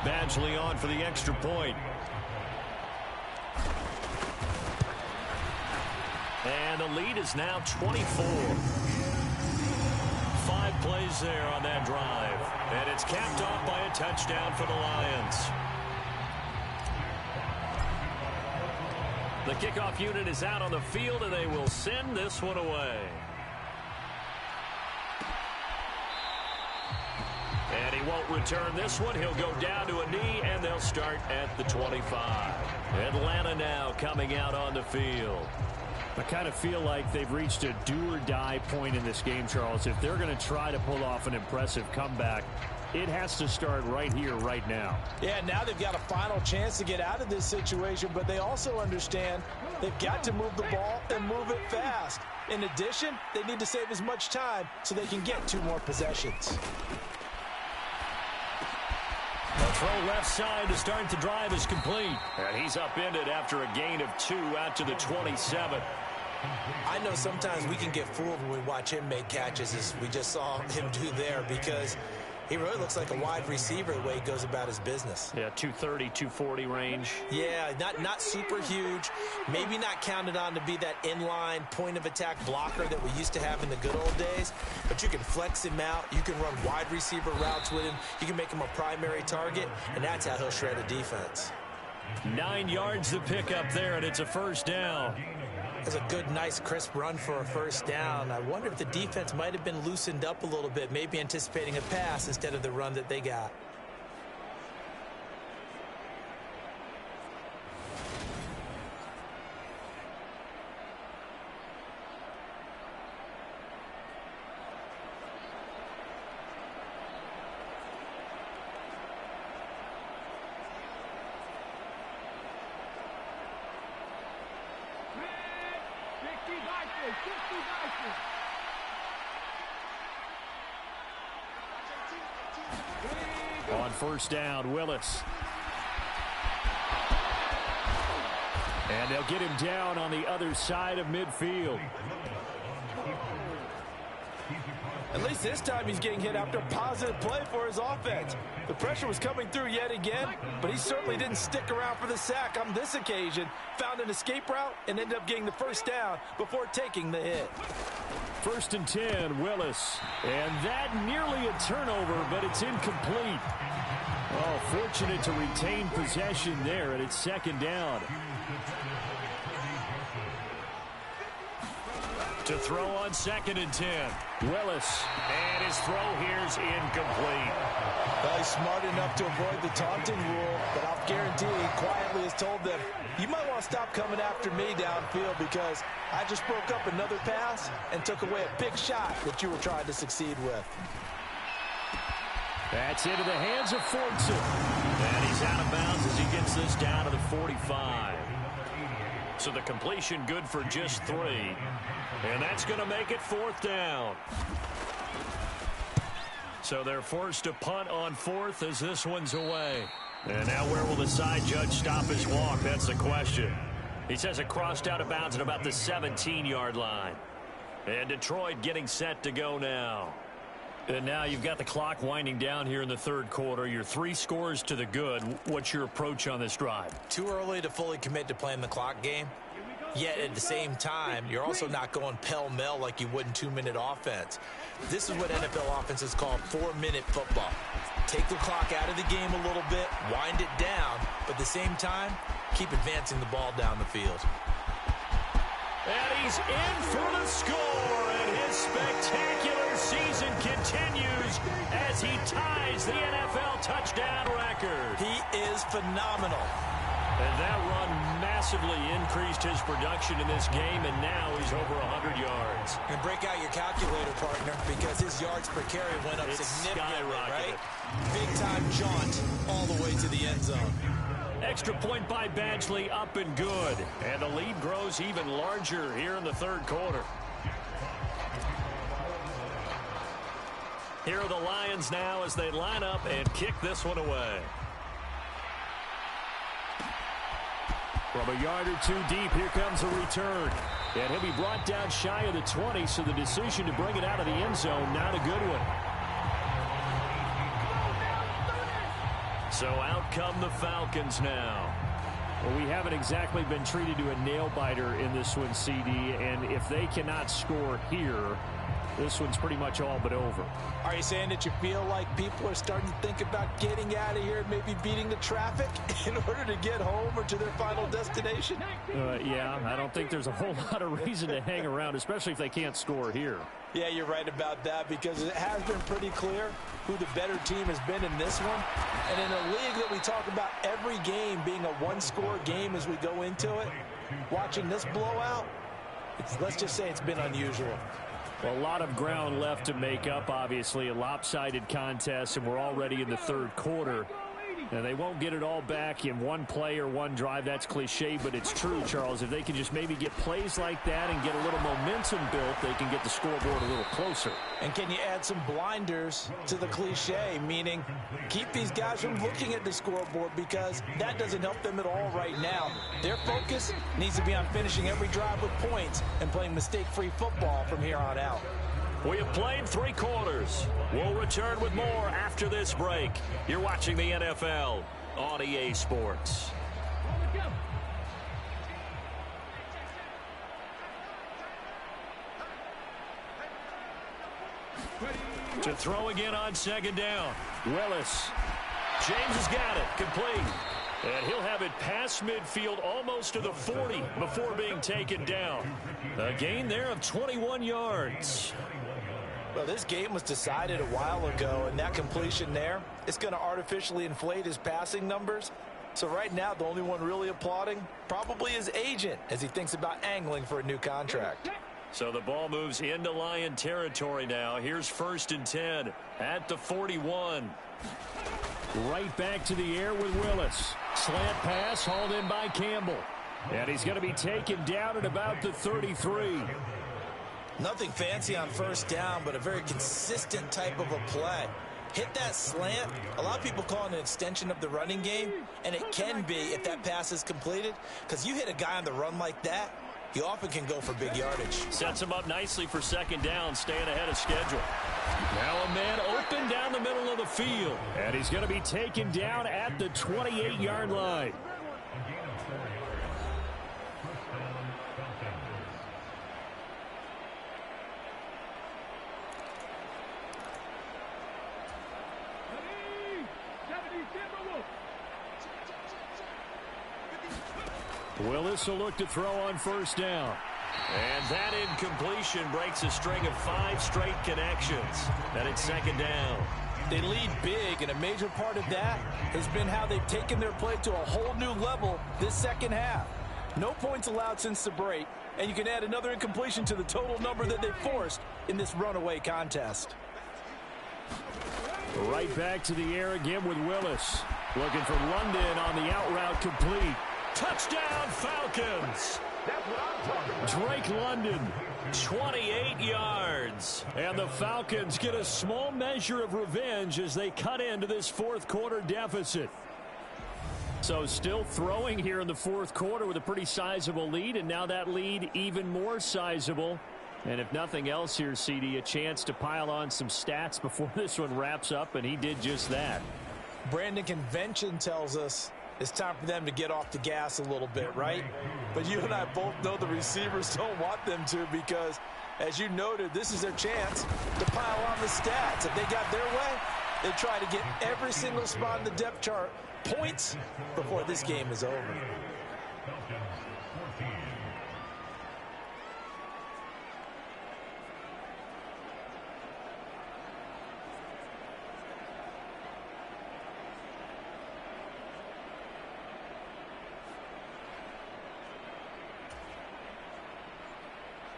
Badgley on for the extra point. And the lead is now 24. 5 plays there on that drive. And it's capped off by a touchdown for the Lions. The kickoff unit is out on the field, and they will send this one away. And he won't return this one. He'll go down to a knee, and they'll start at the 25. Atlanta now coming out on the field. I kind of feel like they've reached a do-or-die point in this game, Charles. If they're going to try to pull off an impressive comeback, it has to start right here, right now. Yeah, now they've got a final chance to get out of this situation, but they also understand they've got to move the ball and move it fast. In addition, they need to save as much time so they can get 2 more possessions. The throw left side to start the drive is complete. And he's upended after a gain of 2 out to the 27. I know sometimes we can get fooled when we watch him make catches, as we just saw him do there, because he really looks like a wide receiver the way he goes about his business. Yeah, 230, 240 range. Yeah, not super huge. Maybe not counted on to be that inline point-of-attack blocker that we used to have in the good old days. But you can flex him out. You can run wide receiver routes with him. You can make him a primary target, and that's how he'll shred a defense. 9 yards to pick up there, and it's a first down. That's a good, nice, crisp run for a first down. I wonder if the defense might have been loosened up a little bit, maybe anticipating a pass instead of the run that they got. On first down, Willis. And they'll get him down on the other side of midfield. At least this time he's getting hit after a positive play for his offense. The pressure was coming through yet again, but he certainly didn't stick around for the sack on this occasion. Found an escape route and ended up getting the first down before taking the hit. 1st and 10, Willis. And that nearly a turnover, but it's incomplete. Oh, fortunate to retain possession there, and it's 2nd down. To throw on 2nd and 10. Willis. And his throw here's incomplete. Well, he's smart enough to avoid the taunting rule, but I'll guarantee he quietly has told them, you might want to stop coming after me downfield because I just broke up another pass and took away a big shot that you were trying to succeed with. That's into the hands of Fortson. And he's out of bounds as he gets this down to the 45. So the completion good for just 3. And that's going to make it 4th down. So they're forced to punt on 4th as this one's away. And now where will the side judge stop his walk? That's the question. He says it crossed out of bounds at about the 17-yard line. And Detroit getting set to go now. And now you've got the clock winding down here in the 3rd quarter. You're 3 scores to the good. What's your approach on this drive? Too early to fully commit to playing the clock game. Yet at the same time, you're also not going pell-mell like you would in 2-minute offense. This is what NFL offenses call 4-minute football. Take the clock out of the game a little bit, wind it down, but at the same time, keep advancing the ball down the field. And he's in for the score, and his spectacular season continues as he ties the NFL touchdown record. He is phenomenal. And that run massively increased his production in this game, and now he's over 100 yards. And break out your calculator, partner, because his yards per carry went up significantly, right? Big-time jaunt all the way to the end zone. Extra point by Badgley, up and good. And the lead grows even larger here in the 3rd quarter. Here are the Lions now as they line up and kick this one away. From a yard or 2 deep, here comes a return. And he'll be brought down shy of the 20, so the decision to bring it out of the end zone, not a good one. So out come the Falcons now. Well, we haven't exactly been treated to a nail-biter in this one, CD, and if they cannot score here, this one's pretty much all but over. Are you saying that you feel like people are starting to think about getting out of here and maybe beating the traffic in order to get home or to their final destination? Yeah, I don't think there's a whole lot of reason to hang around, especially if they can't score here. Yeah, you're right about that because it has been pretty clear who the better team has been in this one. And in a league that we talk about every game being a one-score game as we go into it, watching this blowout, let's just say it's been unusual. Well, a lot of ground left to make up, obviously. A lopsided contest, and we're already in the 3rd quarter. And they won't get it all back in one play or one drive. That's cliche, but it's true, Charles. If they can just maybe get plays like that and get a little momentum built, they can get the scoreboard a little closer. And can you add some blinders to the cliche, meaning keep these guys from looking at the scoreboard because that doesn't help them at all right now. Their focus needs to be on finishing every drive with points and playing mistake-free football from here on out. We have played 3 quarters. We'll return with more after this break. You're watching the NFL on EA Sports. To throw again on 2nd down. Willis. James has got it. Complete. And he'll have it past midfield almost to the 40 before being taken down. A gain there of 21 yards. Well, this game was decided a while ago, and that completion there, it's going to artificially inflate his passing numbers. So right now, the only one really applauding probably his agent as he thinks about angling for a new contract. So the ball moves into Lion territory now. Here's 1st and 10 at the 41. Right back to the air with Willis. Slant pass hauled in by Campbell. And he's going to be taken down at about the 33. Nothing fancy on first down, but a very consistent type of a play. Hit that slant. A lot of people call it an extension of the running game, and it can be if that pass is completed, because you hit a guy on the run like that, he often can go for big yardage. Sets him up nicely for second down, staying ahead of schedule. Now a man open down the middle of the field, and he's going to be taken down at the 28-yard line. Willis will look to throw on first down. And that incompletion breaks a string of 5 straight connections. And it's second down. They lead big, and a major part of that has been how they've taken their play to a whole new level this second half. No points allowed since the break, and you can add another incompletion to the total number that they forced in this runaway contest. Right back to the air again with Willis. Looking for London on the out route complete. Touchdown, Falcons. That's what I'm talking about. Drake London. 28 yards. And the Falcons get a small measure of revenge as they cut into this fourth quarter deficit. So still throwing here in the fourth quarter with a pretty sizable lead, and now that lead even more sizable. And if nothing else here, CD, a chance to pile on some stats before this one wraps up, and he did just that. Brandon, convention tells us it's time for them to get off the gas a little bit, right? But you and I both know the receivers don't want them to, because, as you noted, this is their chance to pile on the stats. If they got their way, they try to get every single spot in the depth chart points before this game is over.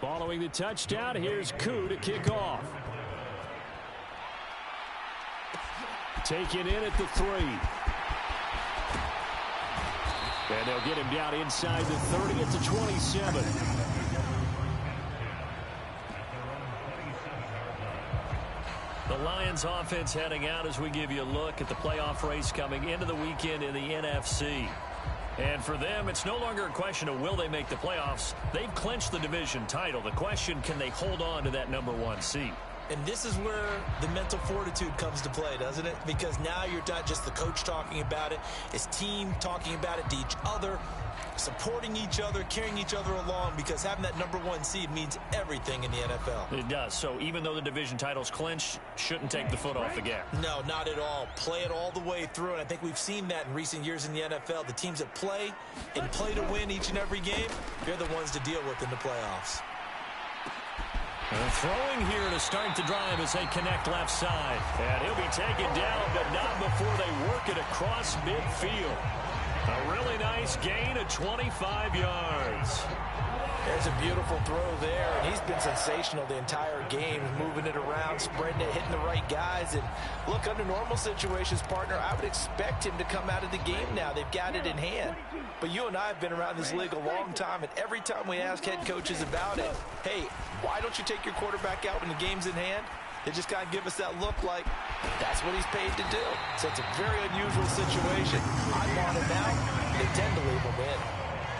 Following the touchdown, here's Koo to kick off. Taken in at the 3. And they'll get him down inside the 30 at the 27. The Lions offense heading out as we give you a look at the playoff race coming into the weekend in the NFC. And for them, it's no longer a question of will they make the playoffs. They've clinched the division title. The question, can they hold on to that #1 seed? And this is where the mental fortitude comes to play, doesn't it? Because now you're not just the coach talking about it, it's team talking about it to each other, supporting each other, carrying each other along, because having that #1 seed means everything in the NFL. It does. So even though the division title's clinched, shouldn't take the foot off the gas. No, not at all. Play it all the way through, and I think we've seen that in recent years in the NFL. The teams that play and play to win each and every game, they're the ones to deal with in the playoffs. And throwing here to start the drive as they connect left side. And he'll be taken down, but not before they work it across midfield. A really nice gain of 25 yards. There's a beautiful throw there, and he's been sensational the entire game, moving it around, spreading it, hitting the right guys. And look, under normal situations, partner, I would expect him to come out of the game now. They've got it in hand. But you and I have been around this league a long time, and every time we ask head coaches about it, hey, why don't you take your quarterback out when the game's in hand? They just kind of give us that look like that's what he's paid to do. So it's a very unusual situation. I want him out. They tend to leave him in.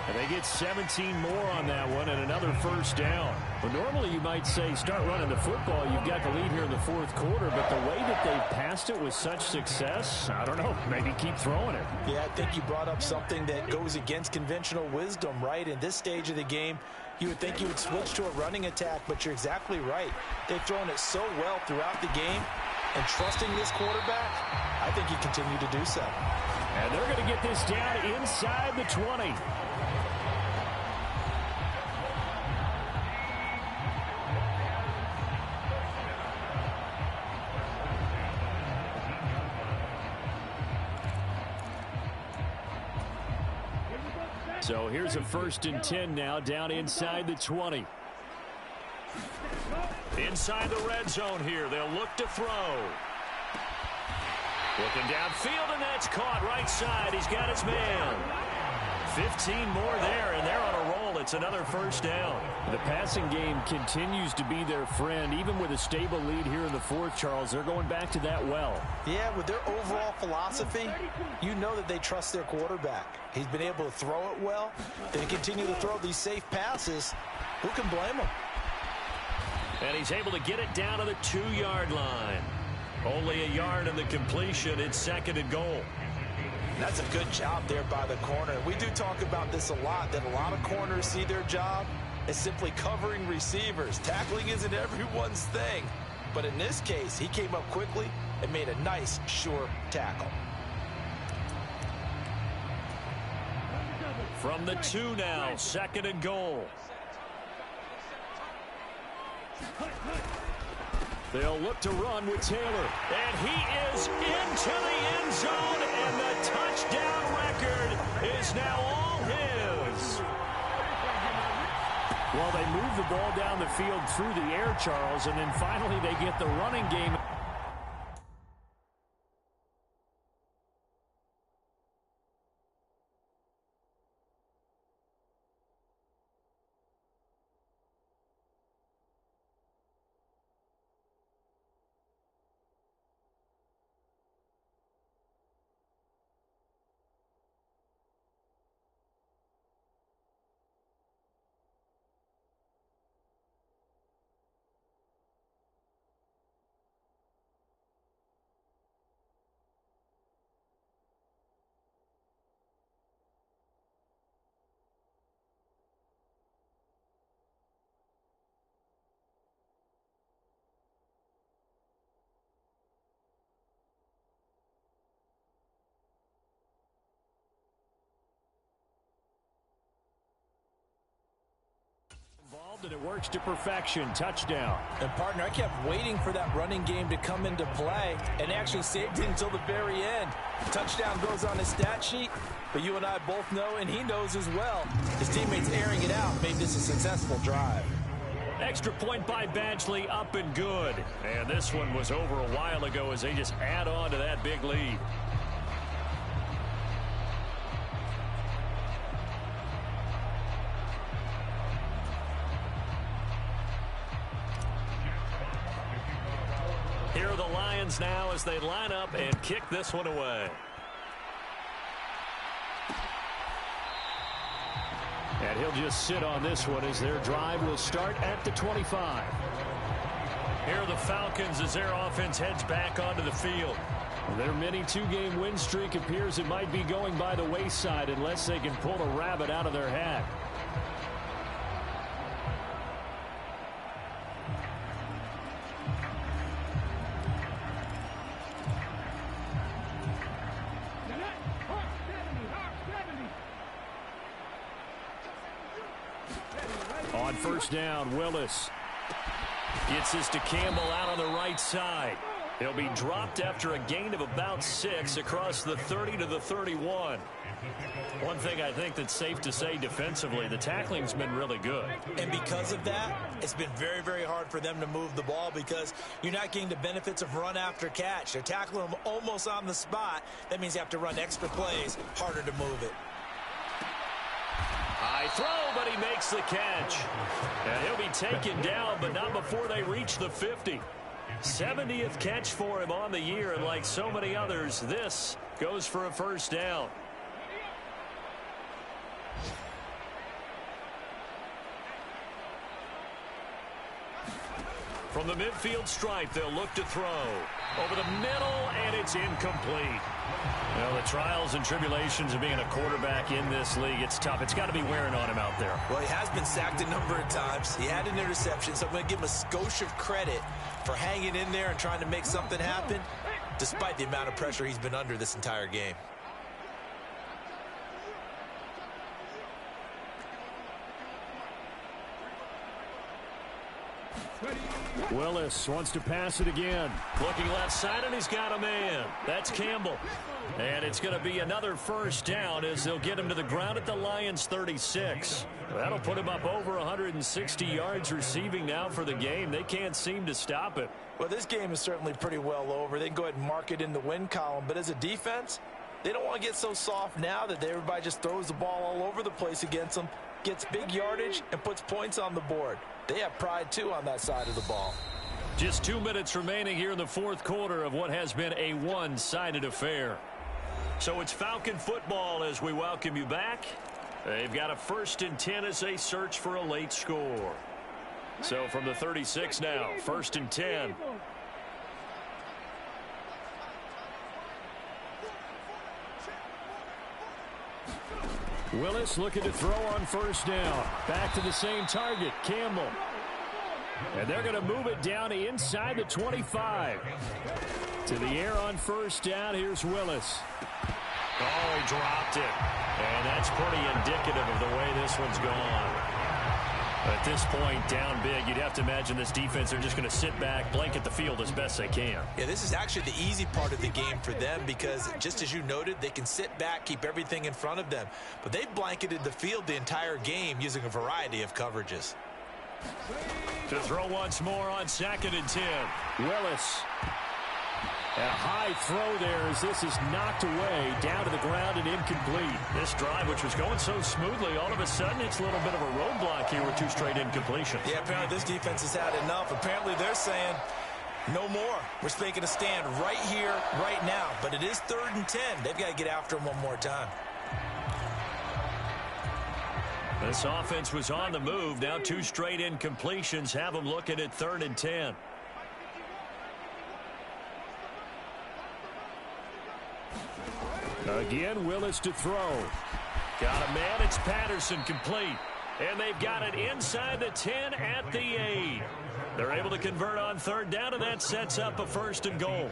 And they get 17 more on that one and another first down. But normally you might say start running the football. You've got the lead here in the fourth quarter. But the way that they've passed it with such success, I don't know, maybe keep throwing it. Yeah, I think you brought up something that goes against conventional wisdom, right? In this stage of the game, you would think you would switch to a running attack, but you're exactly right. They've thrown it so well throughout the game, and trusting this quarterback, I think you continue to do so. And they're going to get this down inside the 20. So here's a 1st and 10 now, down inside the 20. Inside the red zone here, they'll look to throw. Looking downfield, and that's caught right side. He's got his man. 15 more there, and they're on a roll goal. It's another first down. The passing game continues to be their friend. Even with a stable lead here in the fourth, Charles, they're going back to that well. Yeah, with their overall philosophy, you know that they trust their quarterback. He's been able to throw it well. They continue to throw these safe passes. Who can blame him? And he's able to get it down to the 2-yard line. Only a yard in the completion. It's second and goal. That's a good job there by the corner. We do talk about this a lot, that a lot of corners see their job as simply covering receivers. Tackling isn't everyone's thing. But in this case, he came up quickly and made a nice, sure tackle. From the 2 now, second and goal. They'll look to run with Taylor. And he is into the end zone, and the touchdown record is now all his. Well, they move the ball down the field through the air, Charles, and then finally they get the running game. And it works to perfection. Touchdown. And, partner, I kept waiting for that running game to come into play and actually saved it until the very end. Touchdown goes on his stat sheet, but you and I both know, and he knows as well, his teammates airing it out made this a successful drive. Extra point by Badgley, up and good. And this one was over a while ago as they just add on to that big lead. Here are the Lions now as they line up and kick this one away. And he'll just sit on this one as their drive will start at the 25. Here are the Falcons as their offense heads back onto the field. Their mini 2-game win streak appears it might be going by the wayside unless they can pull a rabbit out of their hat. On first down, Willis gets this to Campbell out on the right side. He'll be dropped after a gain of about 6 across the 30 to the 31. One thing I think that's safe to say defensively, the tackling's been really good. And because of that, it's been very, very hard for them to move the ball because you're not getting the benefits of run after catch. They're tackling them almost on the spot. That means you have to run extra plays, harder to move it. High throw, but he makes the catch. And he'll be taken down, but not before they reach the 50. 70th catch for him on the year, and like so many others, this goes for a first down. From the midfield stripe, they'll look to throw. Over the middle, and it's incomplete. Well, the trials and tribulations of being a quarterback in this league, it's tough. It's got to be wearing on him out there. Well, he has been sacked a number of times. He had an interception, so I'm going to give him a skosh of credit for hanging in there and trying to make something happen, despite the amount of pressure he's been under this entire game. Willis wants to pass it again. Looking left side, and he's got a man. That's Campbell. And it's going to be another first down as they'll get him to the ground at the Lions' 36. That'll put him up over 160 yards receiving now for the game. They can't seem to stop it. Well, this game is certainly pretty well over. They can go ahead and mark it in the win column. But as a defense, they don't want to get so soft now that everybody just throws the ball all over the place against them. gets big yardage, and puts points on the board. They have pride, too, on that side of the ball. Just 2 minutes remaining here in the fourth quarter of what has been a one-sided affair. So it's Falcon football as we welcome you back. They've got a 1st and 10 as they search for a late score. So from the 36 now, 1st and 10. Willis looking to throw on 1st down. Back to the same target, Campbell. And they're going to move it down inside the 25. To the air on 1st down, here's Willis. Oh, he dropped it. And that's pretty indicative of the way this one's gone. At this point, down big, you'd have to imagine this defense, they're just going to sit back, blanket the field as best they can. Yeah, this is actually the easy part of the game for them because, just as you noted, they can sit back, keep everything in front of them. But they've blanketed the field the entire game using a variety of coverages. To throw once more on 2nd and 10. Willis. A high throw there as this is knocked away, down to the ground and incomplete. This drive, which was going so smoothly, all of a sudden it's a little bit of a roadblock here with 2 straight incompletions. Yeah, apparently this defense has had enough. Apparently they're saying, no more. We're making a stand right here, right now. But it is 3rd and 10. They've got to get after him one more time. This offense was on the move. Now 2 straight incompletions have them looking at 3rd and 10. Again, Willis to throw. Got a man. It's Patterson complete. And they've got it inside the 10 at the 8. They're able to convert on 3rd down, and that sets up a 1st and goal.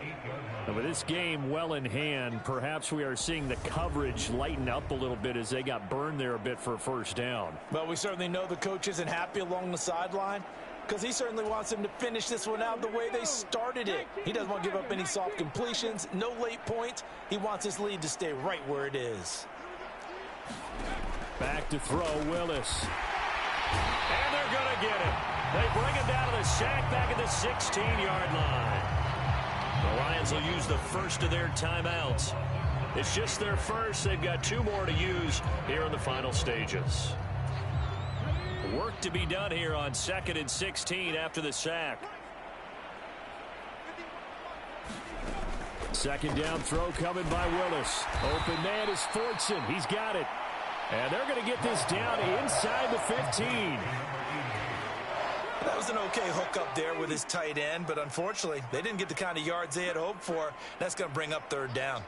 And with this game well in hand, perhaps we are seeing the coverage lighten up a little bit as they got burned there a bit for a 1st down. Well, we certainly know the coach isn't happy along the sideline because he certainly wants them to finish this one out the way they started it. He doesn't want to give up any soft completions, no late points. He wants his lead to stay right where it is. Back to throw, Willis. And they're going to get him. They bring him down to the sack back at the 16-yard line. The Lions will use the first of their timeouts. It's just their first. They've got 2 more to use here in the final stages. Work to be done here on 2nd and 16 after the sack. 2nd down throw coming by Willis. Open man is Fortson. He's got it. And they're going to get this down inside the 15. That was an okay hook up there with his tight end, but unfortunately, they didn't get the kind of yards they had hoped for. That's going to bring up 3rd down.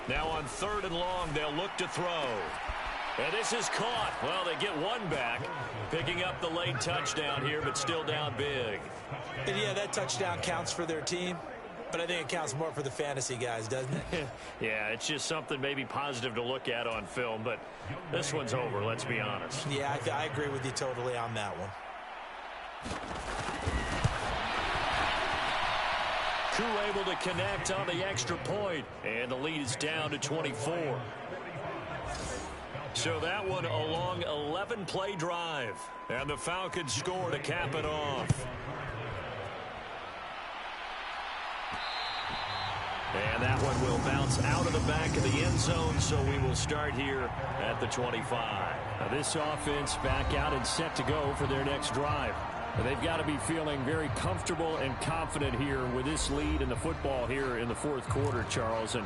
Now on 3rd and long, they'll look to throw. And this is caught. Well, they get 1 back, picking up the late touchdown here, but still down big. And yeah, that touchdown counts for their team, but I think it counts more for the fantasy guys, doesn't it? Yeah, it's just something maybe positive to look at on film, but this one's over, let's be honest. Yeah, I agree with you totally on that one. Crew able to connect on the extra point, and the lead is down to 24. So that one a long 11-play drive, and the Falcons score to cap it off. And that one will bounce out of the back of the end zone, so we will start here at the 25. Now this offense back out and set to go for their next drive. They've got to be feeling very comfortable and confident here with this lead in the football here in the 4th quarter, Charles. And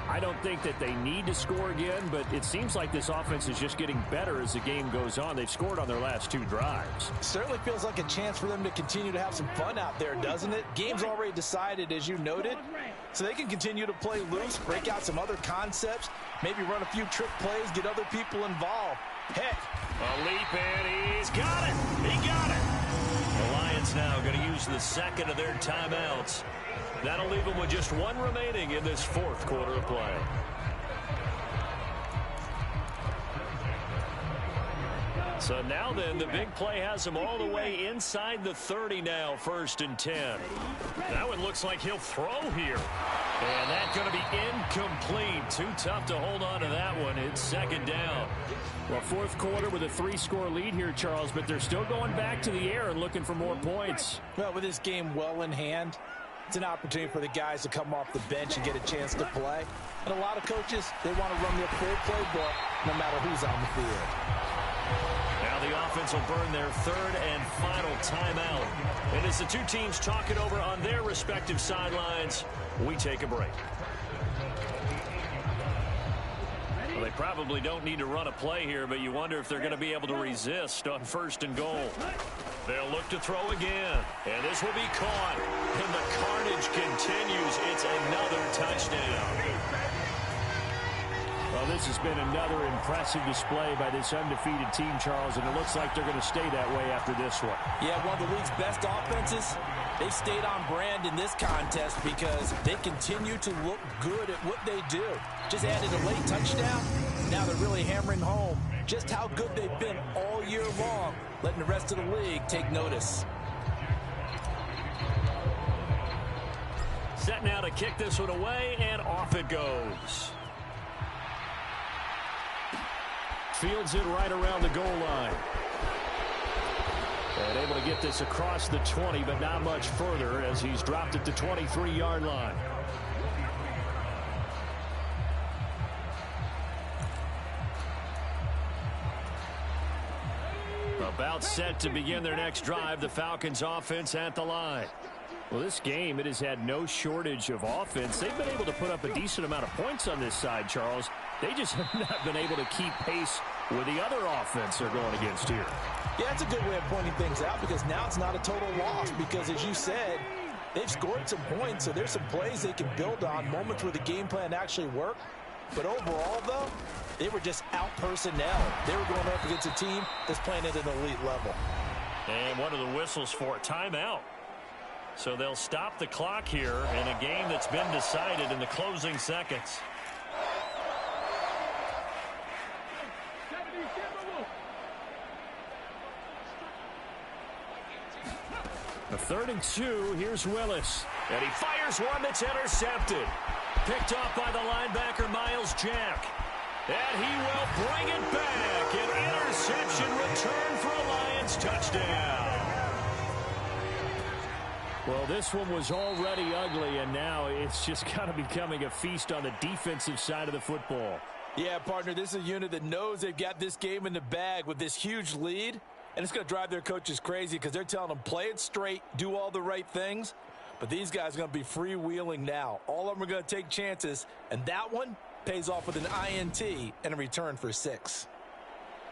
I don't think that they need to score again, but it seems like this offense is just getting better as the game goes on. They've scored on their last 2 drives. Certainly feels like a chance for them to continue to have some fun out there, doesn't it? Game's already decided, as you noted, so they can continue to play loose, break out some other concepts, maybe run a few trick plays, get other people involved. Heck, a leap, and he's got it. He got it. The Lions now going to use the 2nd of their timeouts. That'll leave them with just 1 remaining in this 4th quarter of play. So now then, the big play has him all the way inside the 30 now, 1st and 10. That one looks like he'll throw here. And that's going to be incomplete. Too tough to hold on to that one. It's 2nd down. Well, 4th quarter with a 3-score lead here, Charles, but they're still going back to the air and looking for more points. Well, with this game well in hand, it's an opportunity for the guys to come off the bench and get a chance to play. And a lot of coaches, they want to run their full playbook no matter who's on the field. the offense will burn their third and final timeout. And as the two teams talk it over on their respective sidelines, we take a break. Well, they probably don't need to run a play here, but you wonder if they're going to be able to resist on 1st and goal. They'll look to throw again, and this will be caught. And the carnage continues. It's another touchdown. Well, this has been another impressive display by this undefeated team, Charles, and it looks like they're going to stay that way after this one. Yeah, one of the league's best offenses. They stayed on brand in this contest because they continue to look good at what they do. Just added a late touchdown. Now they're really hammering home just how good they've been all year long, letting the rest of the league take notice. Set now to kick this one away, and off it goes. Fields it right around the goal line. And able to get this across the 20, but not much further as he's dropped at the 23-yard line. About set to begin their next drive, the Falcons offense at the line. Well, this game, it has had no shortage of offense. They've been able to put up a decent amount of points on this side, Charles. They just have not been able to keep pace with the other offense they're going against here. Yeah, that's a good way of pointing things out because now it's not a total loss because, as you said, they've scored some points, so there's some plays they can build on, moments where the game plan actually worked. But overall, though, they were just out-personnel. They were going up against a team that's playing at an elite level. And one of the whistles for a timeout. So they'll stop the clock here in a game that's been decided in the closing seconds. A 3rd and 2, here's Willis. And he fires one that's intercepted. Picked off by the linebacker, Miles Jack. And he will bring it back. An interception return for a Lions touchdown. Well, this one was already ugly, and now it's just kind of becoming a feast on the defensive side of the football. Yeah, partner, this is a unit that knows they've got this game in the bag with this huge lead, and it's going to drive their coaches crazy because they're telling them play it straight, do all the right things, but these guys are going to be freewheeling now. All of them are going to take chances, and that one pays off with an INT and a return for 6.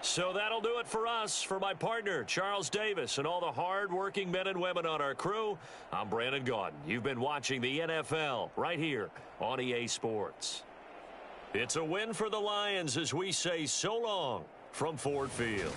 So that'll do it for us. For my partner, Charles Davis, and all the hard-working men and women on our crew, I'm Brandon Gaudin. You've been watching the NFL right here on EA Sports. It's a win for the Lions as we say so long from Ford Field.